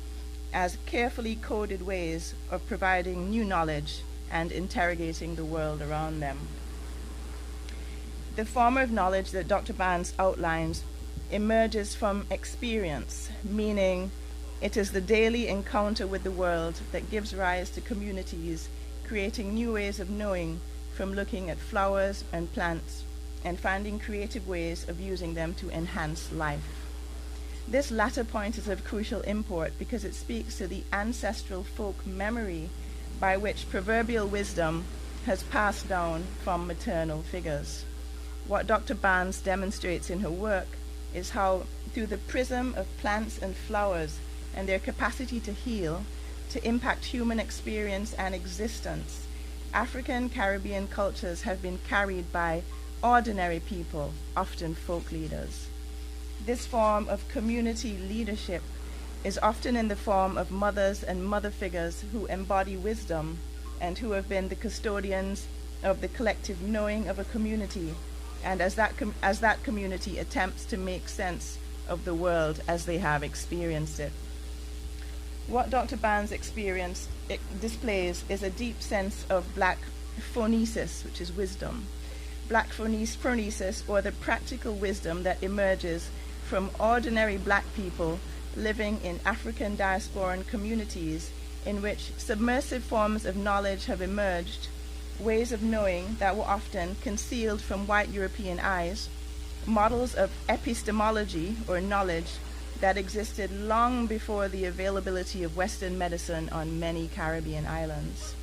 as carefully coded ways of providing new knowledge and interrogating the world around them. The form of knowledge that Dr. Barnes outlines emerges from experience, meaning it is the daily encounter with the world that gives rise to communities, creating new ways of knowing from looking at flowers and plants and finding creative ways of using them to enhance life. This latter point is of crucial import because it speaks to the ancestral folk memory by which proverbial wisdom has passed down from maternal figures. What Dr. Barnes demonstrates in her work is how, through the prism of plants and flowers and their capacity to heal, to impact human experience and existence, African Caribbean cultures have been carried by ordinary people, often folk leaders. This form of community leadership is often in the form of mothers and mother figures who embody wisdom and who have been the custodians of the collective knowing of a community, and as that community attempts to make sense of the world as they have experienced it. What Dr. Barnes' experience displays is a deep sense of black phonesis, which is wisdom. Black phonesis, or the practical wisdom that emerges from ordinary black people living in African diasporan communities in which submersive forms of knowledge have emerged, ways of knowing that were often concealed from white European eyes, models of epistemology or knowledge that existed long before the availability of Western medicine on many Caribbean islands.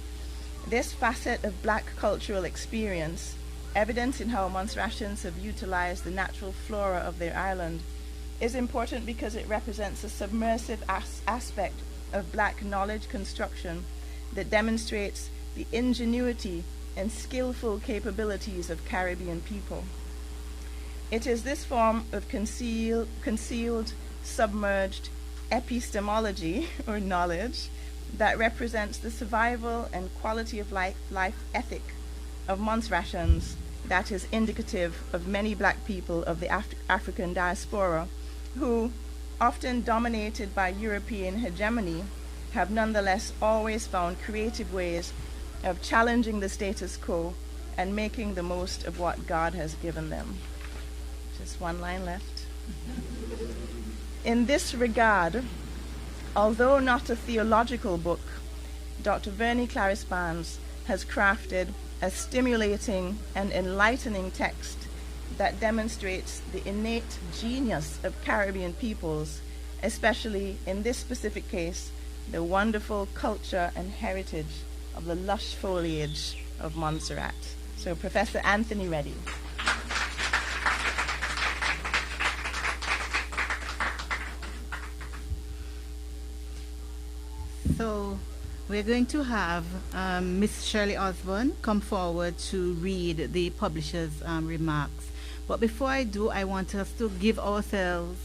This facet of black cultural experience, evident in how Montserratians have utilized the natural flora of their island, is important because it represents a submersive aspect of black knowledge construction that demonstrates the ingenuity and skillful capabilities of Caribbean people. It is this form of concealed, submerged epistemology or knowledge that represents the survival and quality of life ethic of Montserratians that is indicative of many black people of the African diaspora who, often dominated by European hegemony, have nonetheless always found creative ways of challenging the status quo and making the most of what God has given them. Just one line left. In this regard, although not a theological book, Dr. Vernie Clarice Barnes has crafted a stimulating and enlightening text that demonstrates the innate genius of Caribbean peoples, especially in this specific case, the wonderful culture and heritage of the lush foliage of Montserrat. So Professor Anthony Reddy. So we're going to have Miss Shirley Osborne come forward to read the publisher's remarks. But before I do, I want us to give ourselves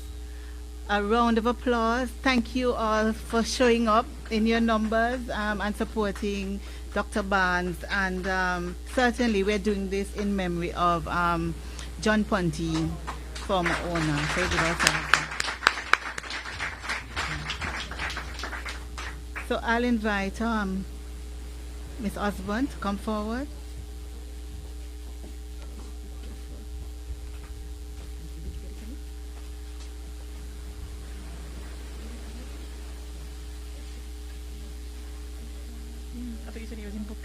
a round of applause. Thank you all for showing up in your numbers and supporting Dr. Barnes. And certainly we're doing this in memory of John Pont, former owner. So give ourselves. So I'll invite Ms. Osborne to come forward. I thought you said he was in book.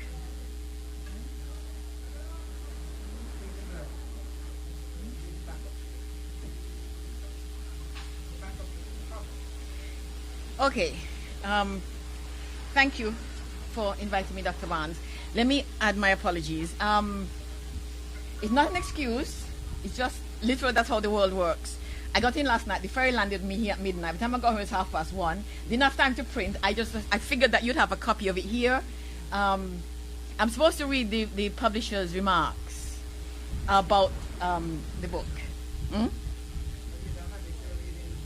Okay. Thank you for inviting me, Dr. Barnes. Let me add my apologies. It's not an excuse. It's just literally that's how the world works. I got in last night. The ferry landed me here at midnight. By the time I got home, it was 1:30. Didn't have time to print. I figured that you'd have a copy of it here. I'm supposed to read the publisher's remarks about the book.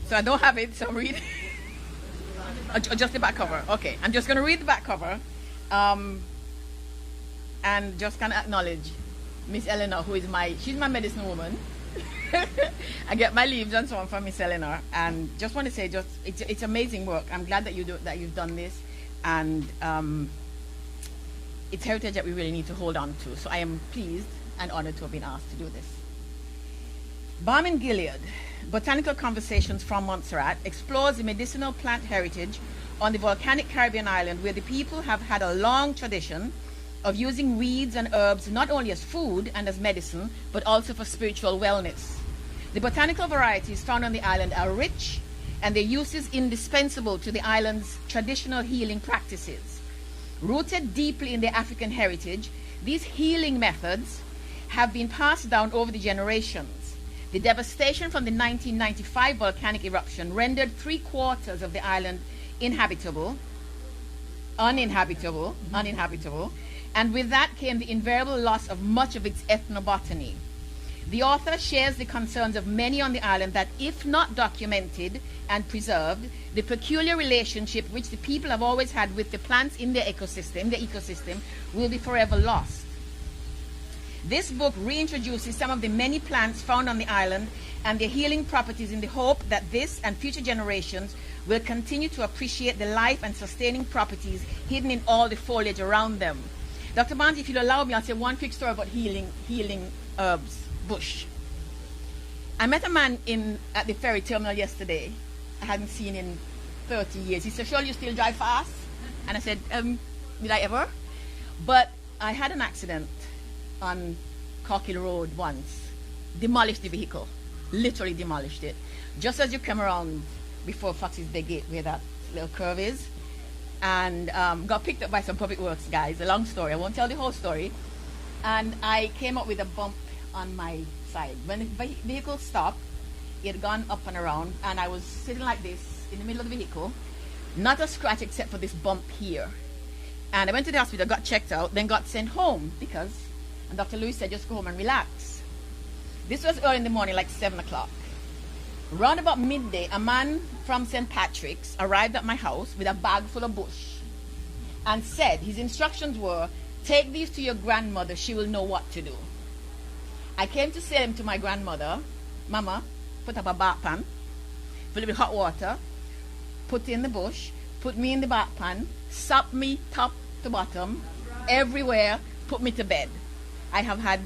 So I don't have it, so I'm reading. Just the back cover. Okay, I'm just going to read the back cover and just kind of acknowledge Miss Eleanor, who is she's my medicine woman. I get my leaves and so on from Miss Eleanor, and just want to say, it's amazing work. I'm glad that you've done this, and it's heritage that we really need to hold on to. So I am pleased and honored to have been asked to do this. Balm in Gilead, Botanical Conversations from Montserrat, explores the medicinal plant heritage on the volcanic Caribbean island, where the people have had a long tradition of using weeds and herbs not only as food and as medicine, but also for spiritual wellness. The botanical varieties found on the island are rich, and their use is indispensable to the island's traditional healing practices. Rooted deeply in their African heritage, these healing methods have been passed down over the generations. The devastation from the 1995 volcanic eruption rendered 3/4 of the island uninhabitable, and with that came the invariable loss of much of its ethnobotany. The author shares the concerns of many on the island that, if not documented and preserved, the peculiar relationship which the people have always had with the plants in their ecosystem will be forever lost. This book reintroduces some of the many plants found on the island and their healing properties in the hope that this and future generations will continue to appreciate the life and sustaining properties hidden in all the foliage around them. Dr. Barnes, if you'll allow me, I'll say one quick story about healing herbs, bush. I met a man at the ferry terminal yesterday I hadn't seen in 30 years. He said, "Sure, you still drive fast?" And I said, "Did I ever?" But I had an accident on Corkill Road once. Demolished the vehicle. Literally demolished it. Just as you come around before Fox's Bay Gate, where that little curve is. And got picked up by some public works guys. A long story. I won't tell the whole story. And I came up with a bump on my side. When the vehicle stopped, it had gone up and around, and I was sitting like this in the middle of the vehicle. Not a scratch except for this bump here. And I went to the hospital, got checked out, then got sent home and Dr. Lewis said, just go home and relax. This was early in the morning, like 7 o'clock. Round about midday, a man from St. Patrick's arrived at my house with a bag full of bush and said his instructions were, "Take these to your grandmother, she will know what to do." I came to say them to my grandmother. "Mama, put up a bath pan, fill it with hot water, put in the bush, put me in the bath pan, sop me top to bottom, everywhere, put me to bed." I have had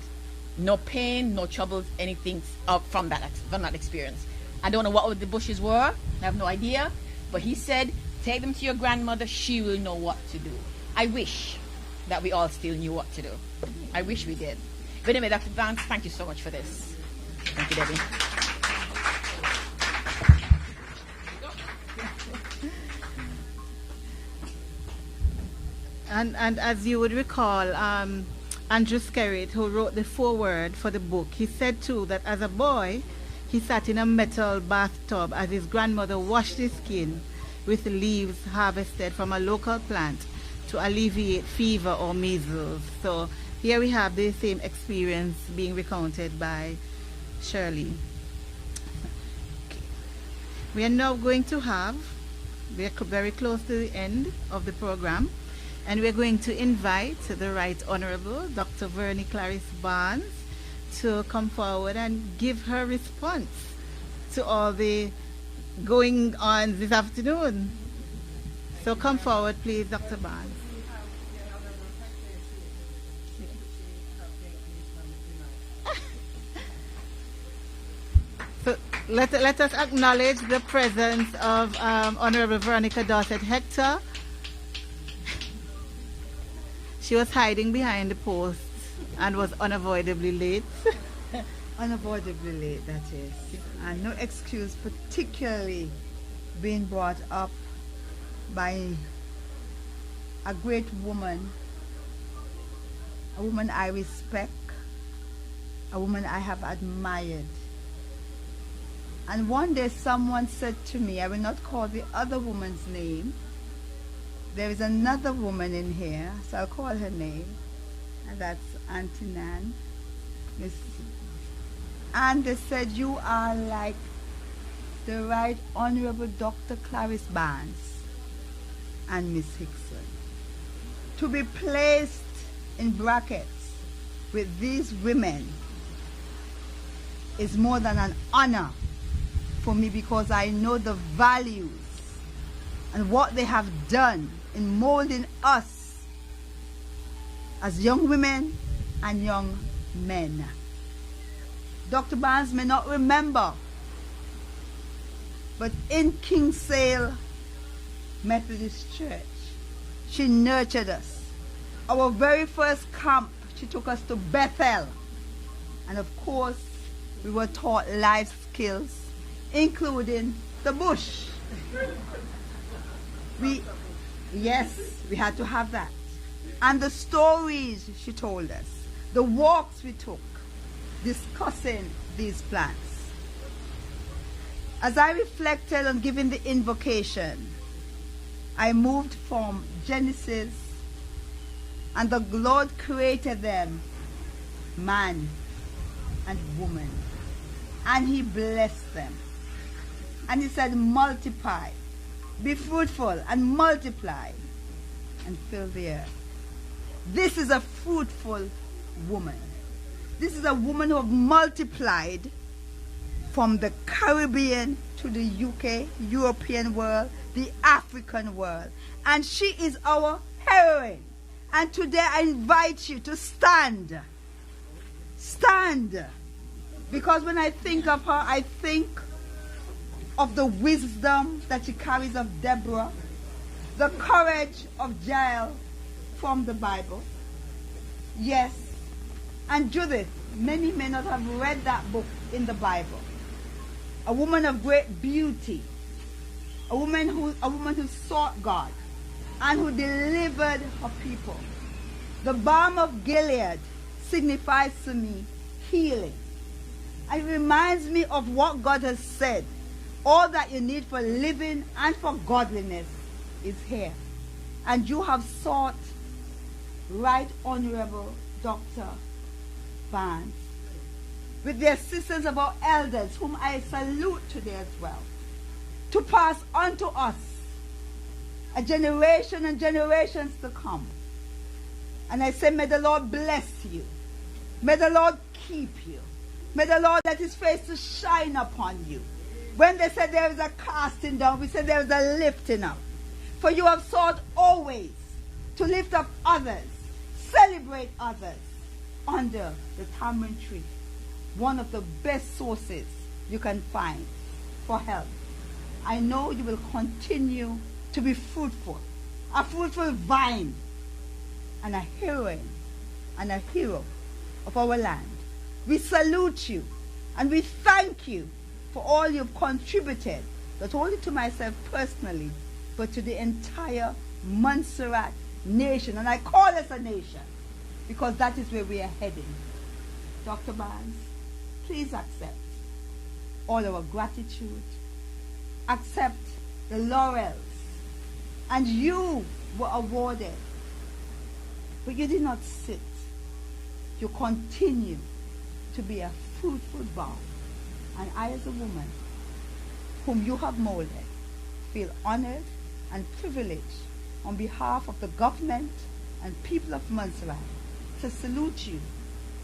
no pain, no troubles, anything from that experience. I don't know what the bushes were. I have no idea. But he said, "Take them to your grandmother. She will know what to do." I wish that we all still knew what to do. I wish we did. But anyway, Dr. Vance, thank you so much for this. Thank you, Debbie. And as you would recall, Andrew Skerritt, who wrote the foreword for the book, he said too that as a boy, he sat in a metal bathtub as his grandmother washed his skin with leaves harvested from a local plant to alleviate fever or measles. So here we have the same experience being recounted by Shirley. Okay. We are now going to we are very close to the end of the program, and we're going to invite the Right Honorable Dr. Vernie Clarice Barnes to come forward and give her response to all the going on this afternoon. So come forward, please, Dr. Barnes. So let us acknowledge the presence of Honorable Veronica Dorset Hector. She was hiding behind the post and was unavoidably late. Unavoidably late, that is. And no excuse, particularly being brought up by a great woman a woman I respect, a woman I have admired. And one day someone said to me, I will not call the other woman's name. There is another woman in here, so I'll call her name, and that's Auntie Nan. And they said, you are like the Right Honorable Dr. Clarice Barnes and Miss Hickson. To be placed in brackets with these women is more than an honor for me, because I know the values and what they have done in molding us as young women and young men. Dr. Barnes may not remember, but in Kingsale Methodist Church, she nurtured us. Our very first camp, she took us to Bethel. And of course, we were taught life skills, including the bush. Yes, we had to have that. And the stories she told us, the walks we took, discussing these plants. As I reflected on giving the invocation, I moved from Genesis, and the Lord created them, man and woman, and he blessed them. And he said, multiply, be fruitful and multiply and fill the earth. This is a fruitful woman. This is a woman who have multiplied from the Caribbean to the UK, European world, the African world. And she is our heroine. And today I invite you to stand. Stand. Because when I think of her, I think of the wisdom that she carries of Deborah, the courage of Jael from the Bible. Yes. And Judith, many may not have read that book in the Bible. A woman of great beauty, a woman who sought God and who delivered her people. The balm of Gilead signifies to me healing. And it reminds me of what God has said. All that you need for living and for godliness is here. And you have sought Right Honorable Dr. Barnes, with the assistance of our elders, whom I salute today as well, to pass on to us a generation and generations to come. And I say, may the Lord bless you. May the Lord keep you. May the Lord let his face to shine upon you. When they said there is a casting down, we said there is a lifting up. For you have sought always to lift up others, celebrate others under the tamarind tree, one of the best sources you can find for help. I know you will continue to be fruitful, a fruitful vine, and a heroine and a hero of our land. We salute you and we thank you for all you've contributed, not only to myself personally, but to the entire Montserrat nation. And I call us a nation because that is where we are heading. Dr. Barnes, please accept all our gratitude. Accept the laurels. And you were awarded, but you did not sit. You continue to be a fruitful bough. And I, as a woman whom you have molded, feel honored and privileged on behalf of the government and people of Montserrat to salute you,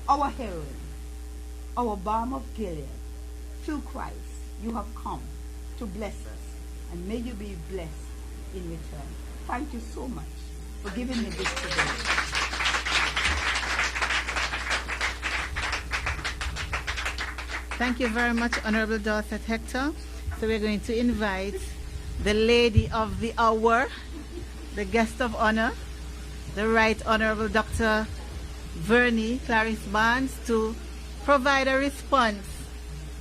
our heroine, our balm of Gilead. Through Christ, you have come to bless us, and may you be blessed in return. Thank you so much for giving me this today. Thank you very much, Honorable Dorothy Hector. So we're going to invite the lady of the hour, the guest of honor, the Right Honorable Dr. Vernie Clarice Barnes, to provide a response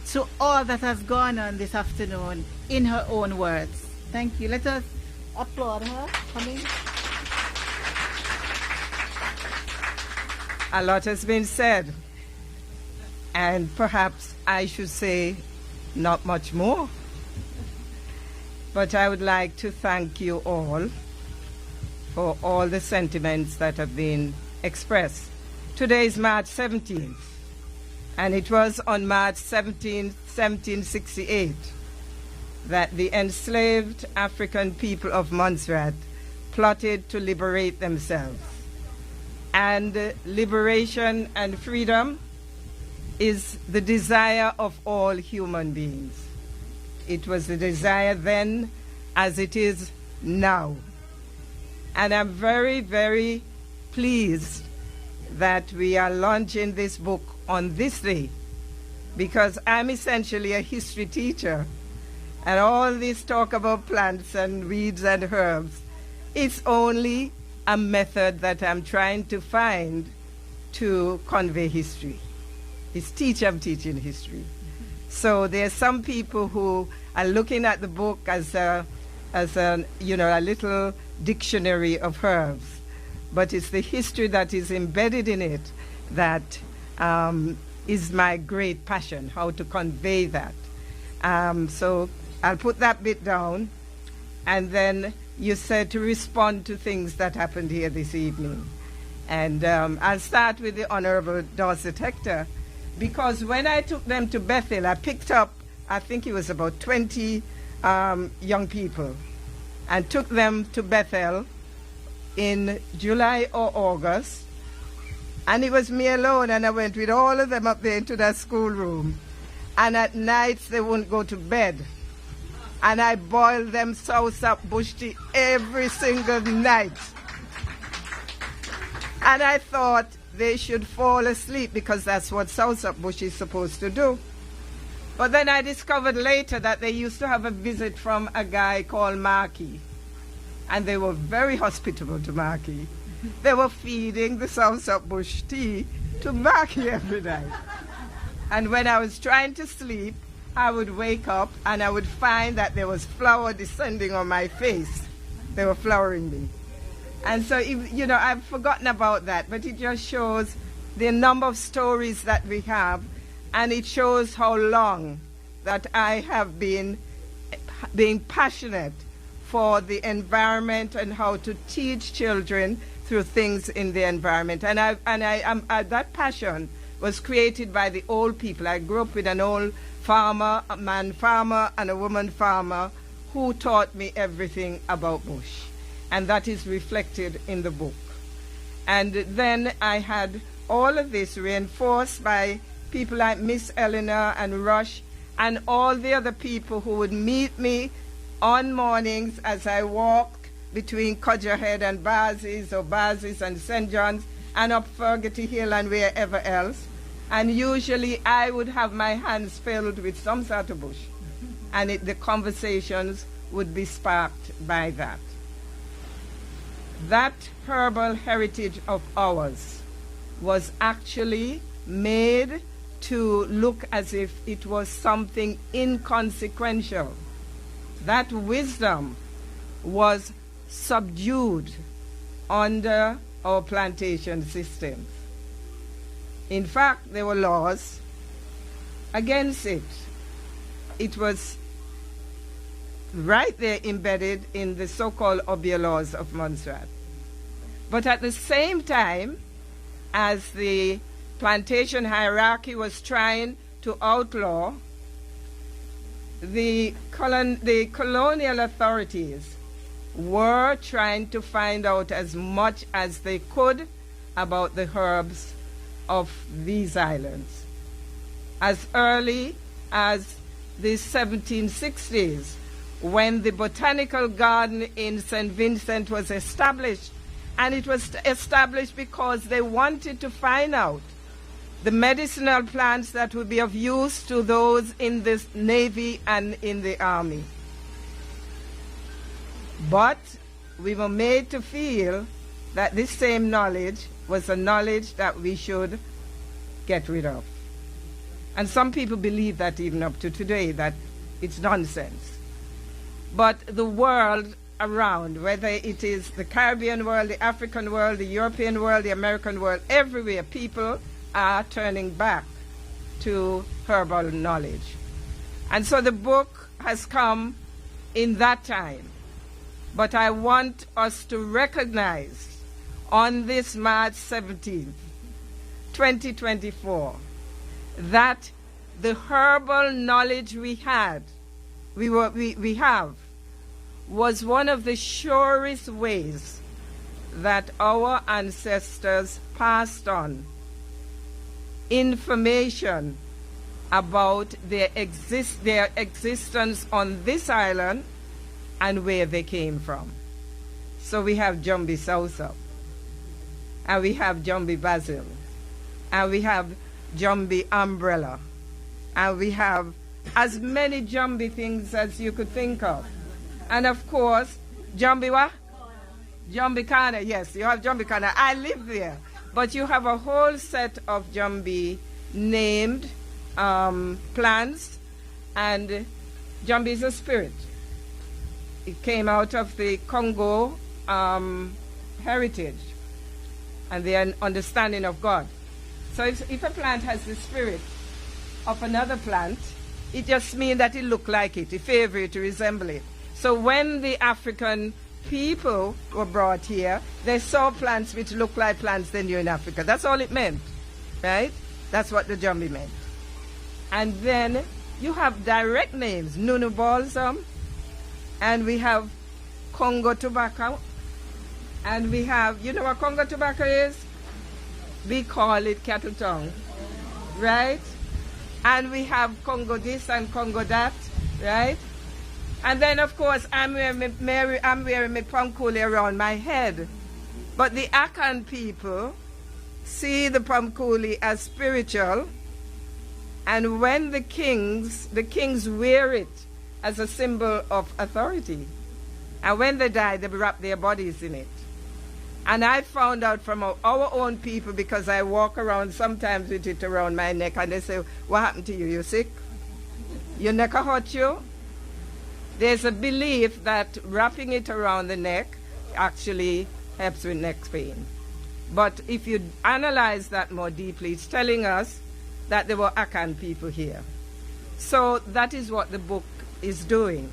to all that has gone on this afternoon in her own words. Thank you. Let us applaud her. Coming. A lot has been said, and perhaps I should say not much more. But I would like to thank you all for all the sentiments that have been expressed. Today is March 17th, and it was on March 17th, 1768, that the enslaved African people of Montserrat plotted to liberate themselves. And liberation and freedom is the desire of all human beings. It was the desire then as it is now. And I'm very, very pleased that we are launching this book on this day, because I'm essentially a history teacher, and all this talk about plants and weeds and herbs, it's only a method that I'm trying to find to convey history. I'm teaching history. So there's some people who are looking at the book as a little dictionary of herbs, but it's the history that is embedded in it that is my great passion, how to convey that. So I'll put that bit down, and then you said to respond to things that happened here this evening. And I'll start with the Honorable Dorset Hector, because when I took them to Bethel, I picked up, I think it was about 20 young people, and took them to Bethel in July or August, and it was me alone, and I went with all of them up there into that schoolroom, and at nights they wouldn't go to bed, and I boiled them soursop bush tea every single night, and I thought they should fall asleep because that's what soursop bush is supposed to do. But then I discovered later that they used to have a visit from a guy called Markey, and they were very hospitable to Markey. They were feeding the soursop bush tea to Markey every night. And when I was trying to sleep, I would wake up and I would find that there was flour descending on my face. They were flowering me. And so, I've forgotten about that, but it just shows the number of stories that we have, and it shows how long that I have been being passionate for the environment and how to teach children through things in the environment. And that passion was created by the old people. I grew up with an old farmer, a man farmer, and a woman farmer who taught me everything about bush. And that is reflected in the book. And then I had all of this reinforced by people like Miss Eleanor and Rush and all the other people who would meet me on mornings as I walked between Cudgerhead and Barses and St. John's and up Fergety Hill and wherever else. And usually I would have my hands filled with some sort of bush. And the conversations would be sparked by that. That herbal heritage of ours was actually made to look as if it was something inconsequential. That wisdom was subdued under our plantation systems. In fact, there were laws against it. It was right there embedded in the so-called Obia laws of Montserrat. But at the same time, as the plantation hierarchy was trying to outlaw, the colonial authorities were trying to find out as much as they could about the herbs of these islands. As early as the 1760s, when the Botanical Garden in St. Vincent was established, and it was established because they wanted to find out the medicinal plants that would be of use to those in the Navy and in the Army. But we were made to feel that this same knowledge was a knowledge that we should get rid of. And some people believe that even up to today, that it's nonsense. But the world around, whether it is the Caribbean world, the African world, the European world, the American world, everywhere people are turning back to herbal knowledge. And so the book has come in that time. But I want us to recognize on this March 17th, 2024, that the herbal knowledge we have was one of the surest ways that our ancestors passed on information about their existence on this island and where they came from. So we have Jumbi Sousa, and we have Jumbi Basil, and we have Jumbi Umbrella, and we have as many Jumbi things as you could think of. And of course, Jumbi what? Jumbi Kana, yes, you have Jumbi Kana. I live there. But you have a whole set of Jumbi named plants, and Jumbi is a spirit. It came out of the Congo heritage and the understanding of God. So if a plant has the spirit of another plant, it just means that it looks like it favor it, to resemble it. So when the African people were brought here, they saw plants which looked like plants they knew in Africa. That's all it meant, right? That's what the Jumbi meant. And then you have direct names, Nunu Balsam, and we have Congo tobacco, and we have, you know what Congo tobacco is? We call it cattle tongue, right? And we have Congo this and Congo that, right? And then, of course, I'm wearing my pamkuli around my head. But the Akan people see the pamkuli as spiritual, and when the kings wear it as a symbol of authority. And when they die, they wrap their bodies in it. And I found out from our own people, because I walk around sometimes with it around my neck, and they say, what happened to you? You sick? Your neck hurt you? There's a belief that wrapping it around the neck actually helps with neck pain. But if you analyze that more deeply, it's telling us that there were Akan people here. So that is what the book is doing.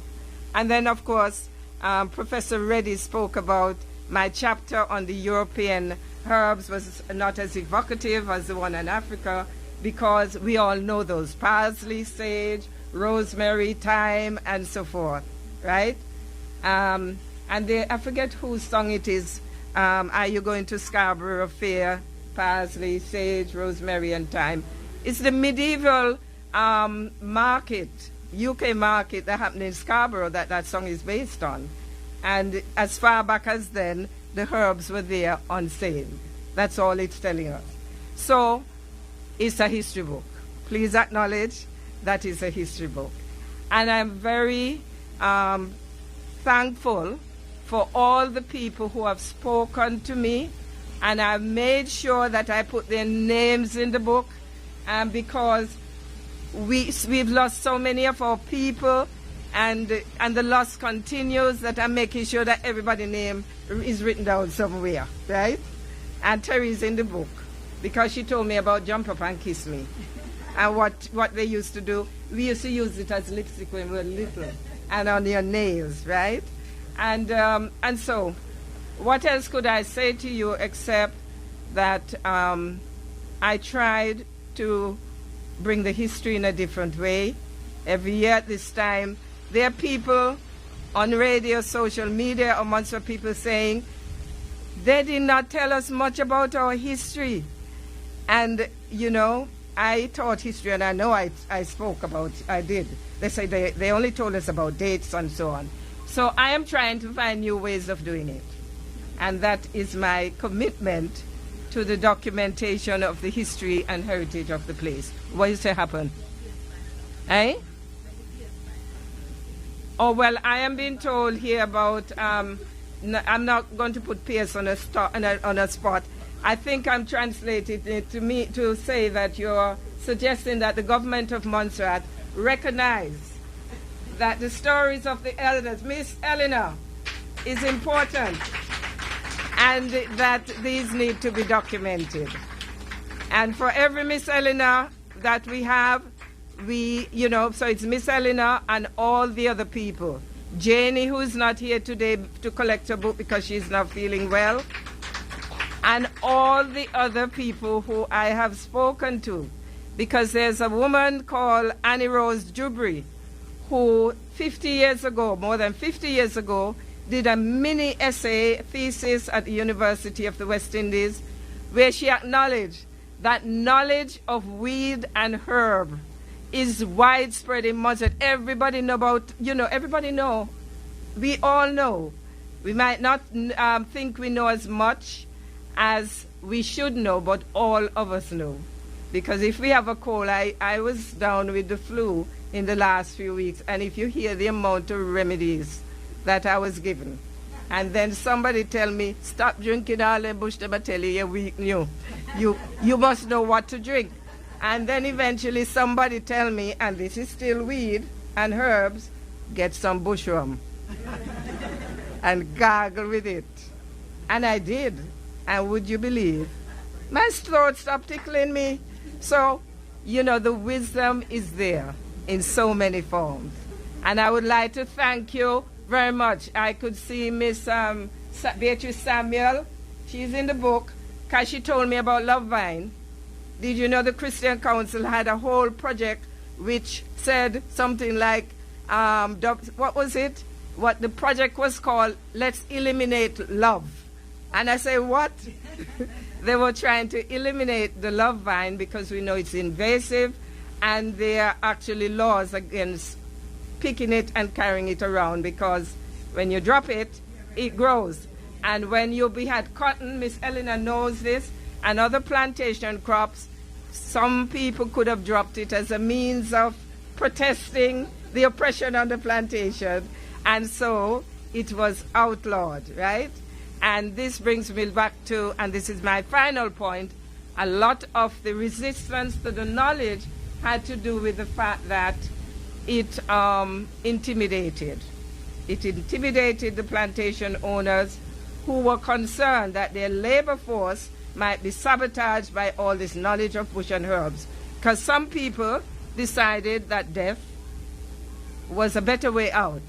And then, of course, Professor Reddy spoke about my chapter on the European herbs was not as evocative as the one in Africa, because we all know those: parsley, sage, rosemary, thyme, and so forth, right? And I forget whose song it is. Are you going to Scarborough Fair? Parsley, sage, rosemary, and thyme. It's the medieval market, UK market that happened in Scarborough that song is based on. And as far back as then, the herbs were there on sale. That's all it's telling us. So it's a history book. Please acknowledge that is a history book. And I'm very thankful for all the people who have spoken to me, and I've made sure that I put their names in the book, because we've lost so many of our people, and the loss continues, that I'm making sure that everybody's name is written down somewhere, right? And Terry's in the book, because she told me about Jump Up and Kiss Me. And what they used to do, we used to use it as lipstick when we were little, and on your nails, right? And so, what else could I say to you except that I tried to bring the history in a different way. Every year at this time, there are people on radio, social media, or Montserrat people saying, they did not tell us much about our history. And, you know, I taught history, and I know I spoke about, I did. They say they only told us about dates and so on. So I am trying to find new ways of doing it. And that is my commitment to the documentation of the history and heritage of the place. What is to happen? Eh? Oh, well, I am being told here about, I'm not going to put Pierce on a spot. I think I'm translating it to say that you're suggesting that the government of Montserrat recognize that the stories of the elders, Miss Eleanor, is important, and that these need to be documented. And for every Miss Eleanor that we have, so it's Miss Eleanor and all the other people. Janie, who is not here today to collect her book because she's not feeling well, and all the other people who I have spoken to, because there's a woman called Annie Rose Jubry who 50 years ago, more than 50 years ago, did a mini essay thesis at the University of the West Indies where she acknowledged that knowledge of weed and herb is widespread in Montserrat. Everybody know about, everybody know. We all know. We might not think we know as much as we should know, but all of us know. Because if we have a cold, I was down with the flu in the last few weeks, and if you hear the amount of remedies that I was given, and then somebody tell me, stop drinking all the bush, them tell you you're weak, you must know what to drink. And then eventually somebody tell me, and this is still weed and herbs, get some bush rum and gargle with it. And I did. And would you believe? My throat stopped tickling me. So, the wisdom is there in so many forms. And I would like to thank you very much. I could see Miss Beatrice Samuel. She's in the book because she told me about Love Vine. Did you know the Christian Council had a whole project which said something like, what was it? What the project was called, Let's Eliminate Love. And I say, what? They were trying to eliminate the love vine because we know it's invasive, and there are actually laws against picking it and carrying it around, because when you drop it, it grows. And when we had cotton, Miss Eleanor knows this, and other plantation crops, some people could have dropped it as a means of protesting the oppression on the plantation, and so it was outlawed, right? And this brings me back to, and this is my final point, a lot of the resistance to the knowledge had to do with the fact that it intimidated. It intimidated the plantation owners who were concerned that their labor force might be sabotaged by all this knowledge of bush and herbs. Because some people decided that death was a better way out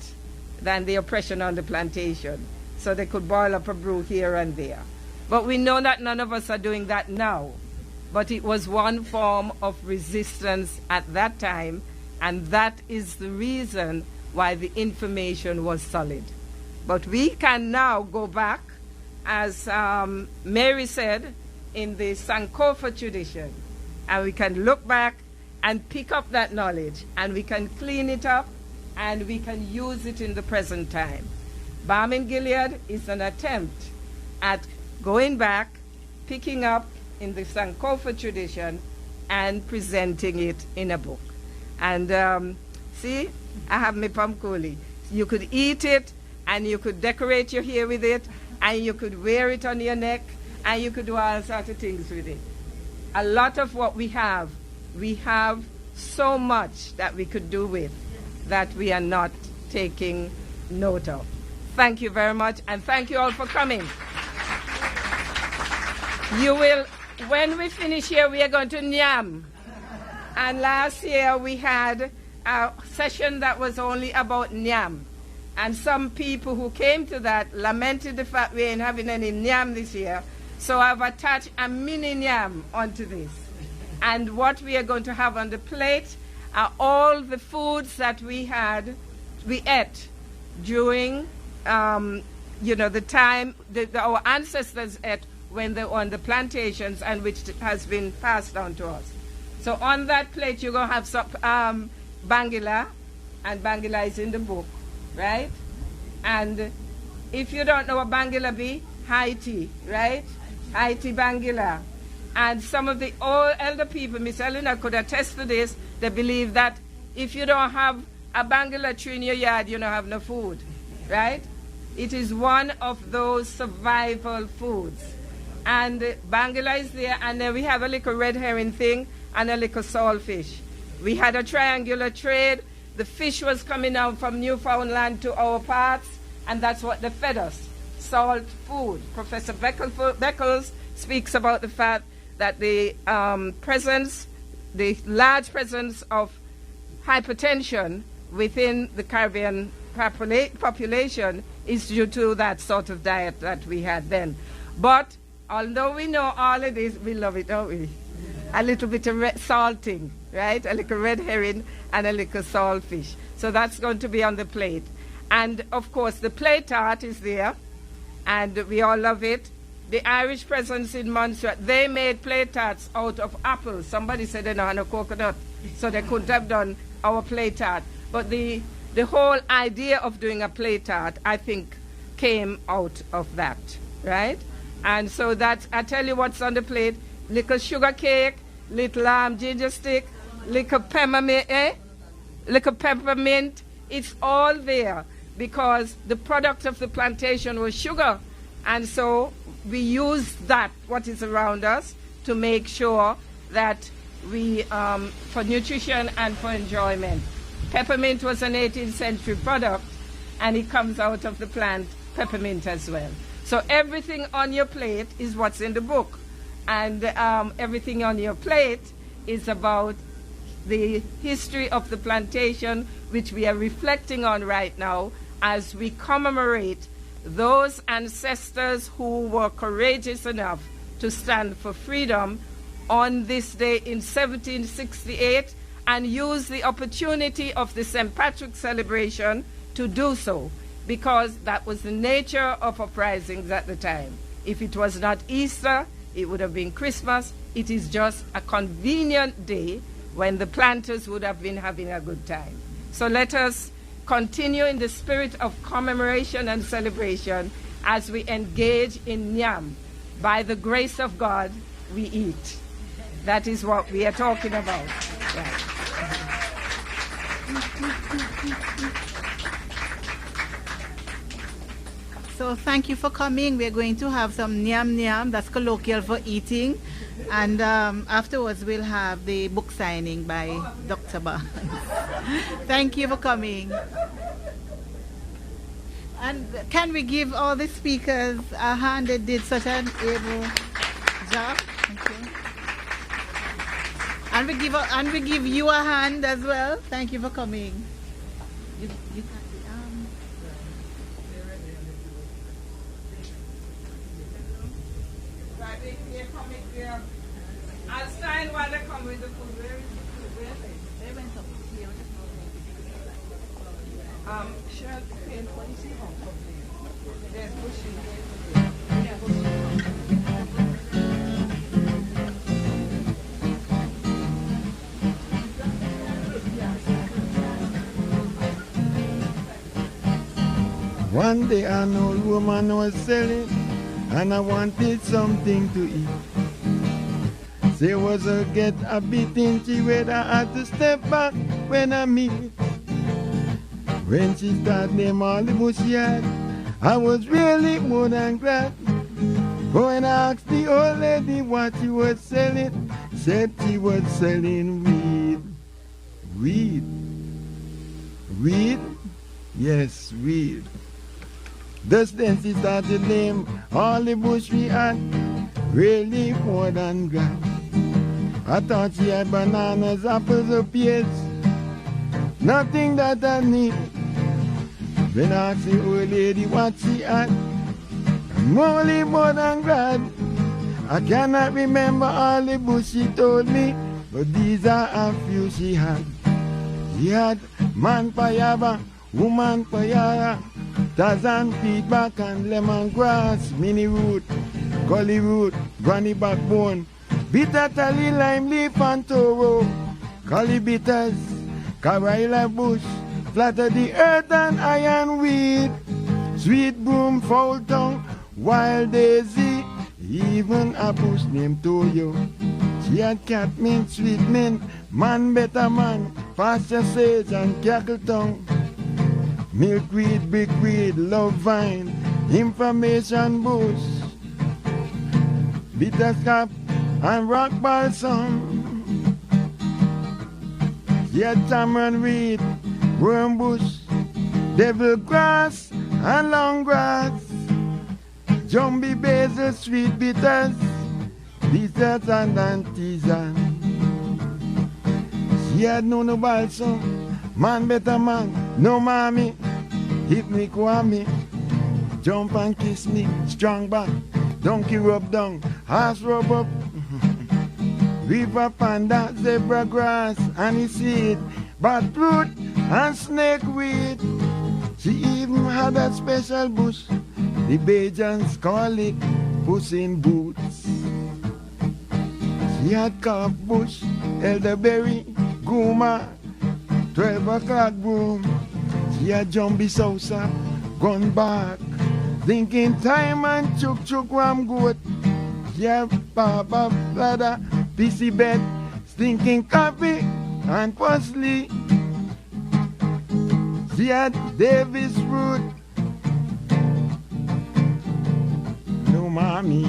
than the oppression on the plantation, so they could boil up a brew here and there. But we know that none of us are doing that now. But it was one form of resistance at that time, and that is the reason why the information was solid. But we can now go back, as Mary said, in the Sankofa tradition, and we can look back and pick up that knowledge, and we can clean it up, and we can use it in the present time. Balm in Gilead is an attempt at going back, picking up in the Sankofa tradition, and presenting it in a book. And see, I have my pamkuli. You could eat it, and you could decorate your hair with it, and you could wear it on your neck, and you could do all sorts of things with it. A lot of what we have so much that we could do with that we are not taking note of. Thank you very much, and thank you all for coming. You will, when we finish here, we are going to Nyam. And last year we had a session that was only about Nyam. And some people who came to that lamented the fact we ain't having any Nyam this year. So I've attached a mini Nyam onto this. And what we are going to have on the plate are all the foods that we ate during the time our ancestors ate when they were on the plantations, and which has been passed down to us. So on that plate you're going to have some Bangila, and Bangila is in the book, right? And if you don't know what Bangila be, Haiti, right? Haiti Bangila. And some of the old elder people, Miss Eleanor could attest to this, they believe that if you don't have a Bangila tree in your yard, you don't have no food, right? It is one of those survival foods. And Bangila is there, and then we have a little red herring thing and a little saltfish. We had a triangular trade. The fish was coming out from Newfoundland to our parts, and that's what they fed us, salt food. Professor Beckles speaks about the fact that the large presence of hypertension within the Caribbean population is due to that sort of diet that we had then. But although we know all of this, we love it, don't we? A little bit of salting, right? A little red herring and a little saltfish. So that's going to be on the plate. And of course, the play tart is there, and we all love it. The Irish presence in Montserrat, they made play tarts out of apples. Somebody said they don't have no coconut, so they couldn't have done our play tart. But the whole idea of doing a play tart, I think, came out of that, right? And so that, I tell you what's on the plate: little sugar cake, little ginger stick, little peppermint, It's all there because the product of the plantation was sugar. And so we use that, what is around us, to make sure that we, for nutrition and for enjoyment. Peppermint was an 18th century product, and it comes out of the plant peppermint as well. So everything on your plate is what's in the book. And everything on your plate is about the history of the plantation, which we are reflecting on right now as we commemorate those ancestors who were courageous enough to stand for freedom on this day in 1768 and use the opportunity of the St. Patrick's celebration to do so, because that was the nature of uprisings at the time. If it was not Easter, it would have been Christmas. It is just a convenient day when the planters would have been having a good time. So let us continue in the spirit of commemoration and celebration as we engage in Nyam. By the grace of God, we eat. That is what we are talking about. Right. So thank you for coming. We're going to have some Nyam Nyam, that's colloquial for eating. And afterwards we'll have the book signing by Dr. Barnes. Thank you for coming. And can we give all the speakers a hand? They did such an able job. Thank you. And we give you a hand as well. Thank you for coming. You got the arm. I'll stand while they come with the food. Where is the food? Where is it? They went up here. Shirt, paint, what is it? There's bushes. One day an old woman was selling, and I wanted something to eat. There was a get a bit inky where I had to step back when I meet. When she started name all the bush she had, I was really more than glad. But when I asked the old lady what she was selling, said she was selling weed. Weed? Weed? Yes, weed. Thus then she started name all the bush we had, really more than glad. I thought she had bananas, apples, or pears, nothing that I need. When I asked the old lady what she had, I'm only more than glad. I cannot remember all the bush she told me, but these are a few she had. She had man payaba, woman payara, Tazan feedback and lemongrass, mini root, gully root, granny backbone, bitter tally, lime leaf and toro, collie bitters, Carolina bush, flatter the earth and iron weed, sweet broom, foul tongue, wild daisy, even a bush named Toyo. She had catmint, sweet mint, man better man, pasture sage and cackle tongue, milkweed, brickweed, love vine, information bush, bitter scap and rock balsam. She had tamarind reed, worm bush, devil grass and long grass, jumbie basil, sweet bitters, desserts and antisan. She had no balsam, man better man, no mommy, hip me kwame, jump and kiss me, strong back, donkey rub down, horse rub up, river panda, zebra grass, honey seed, bat fruit and snake weed. She even had a special bush, the Bajans call it Puss in Boots. She had carp bush, elderberry, guma, 12 o'clock broom. She had jumbie salsa, gun bark, thinking time and chuk ram goat. She had papa bladder, pissy bed, stinking coffee and parsley. She had Davis root, no mommy.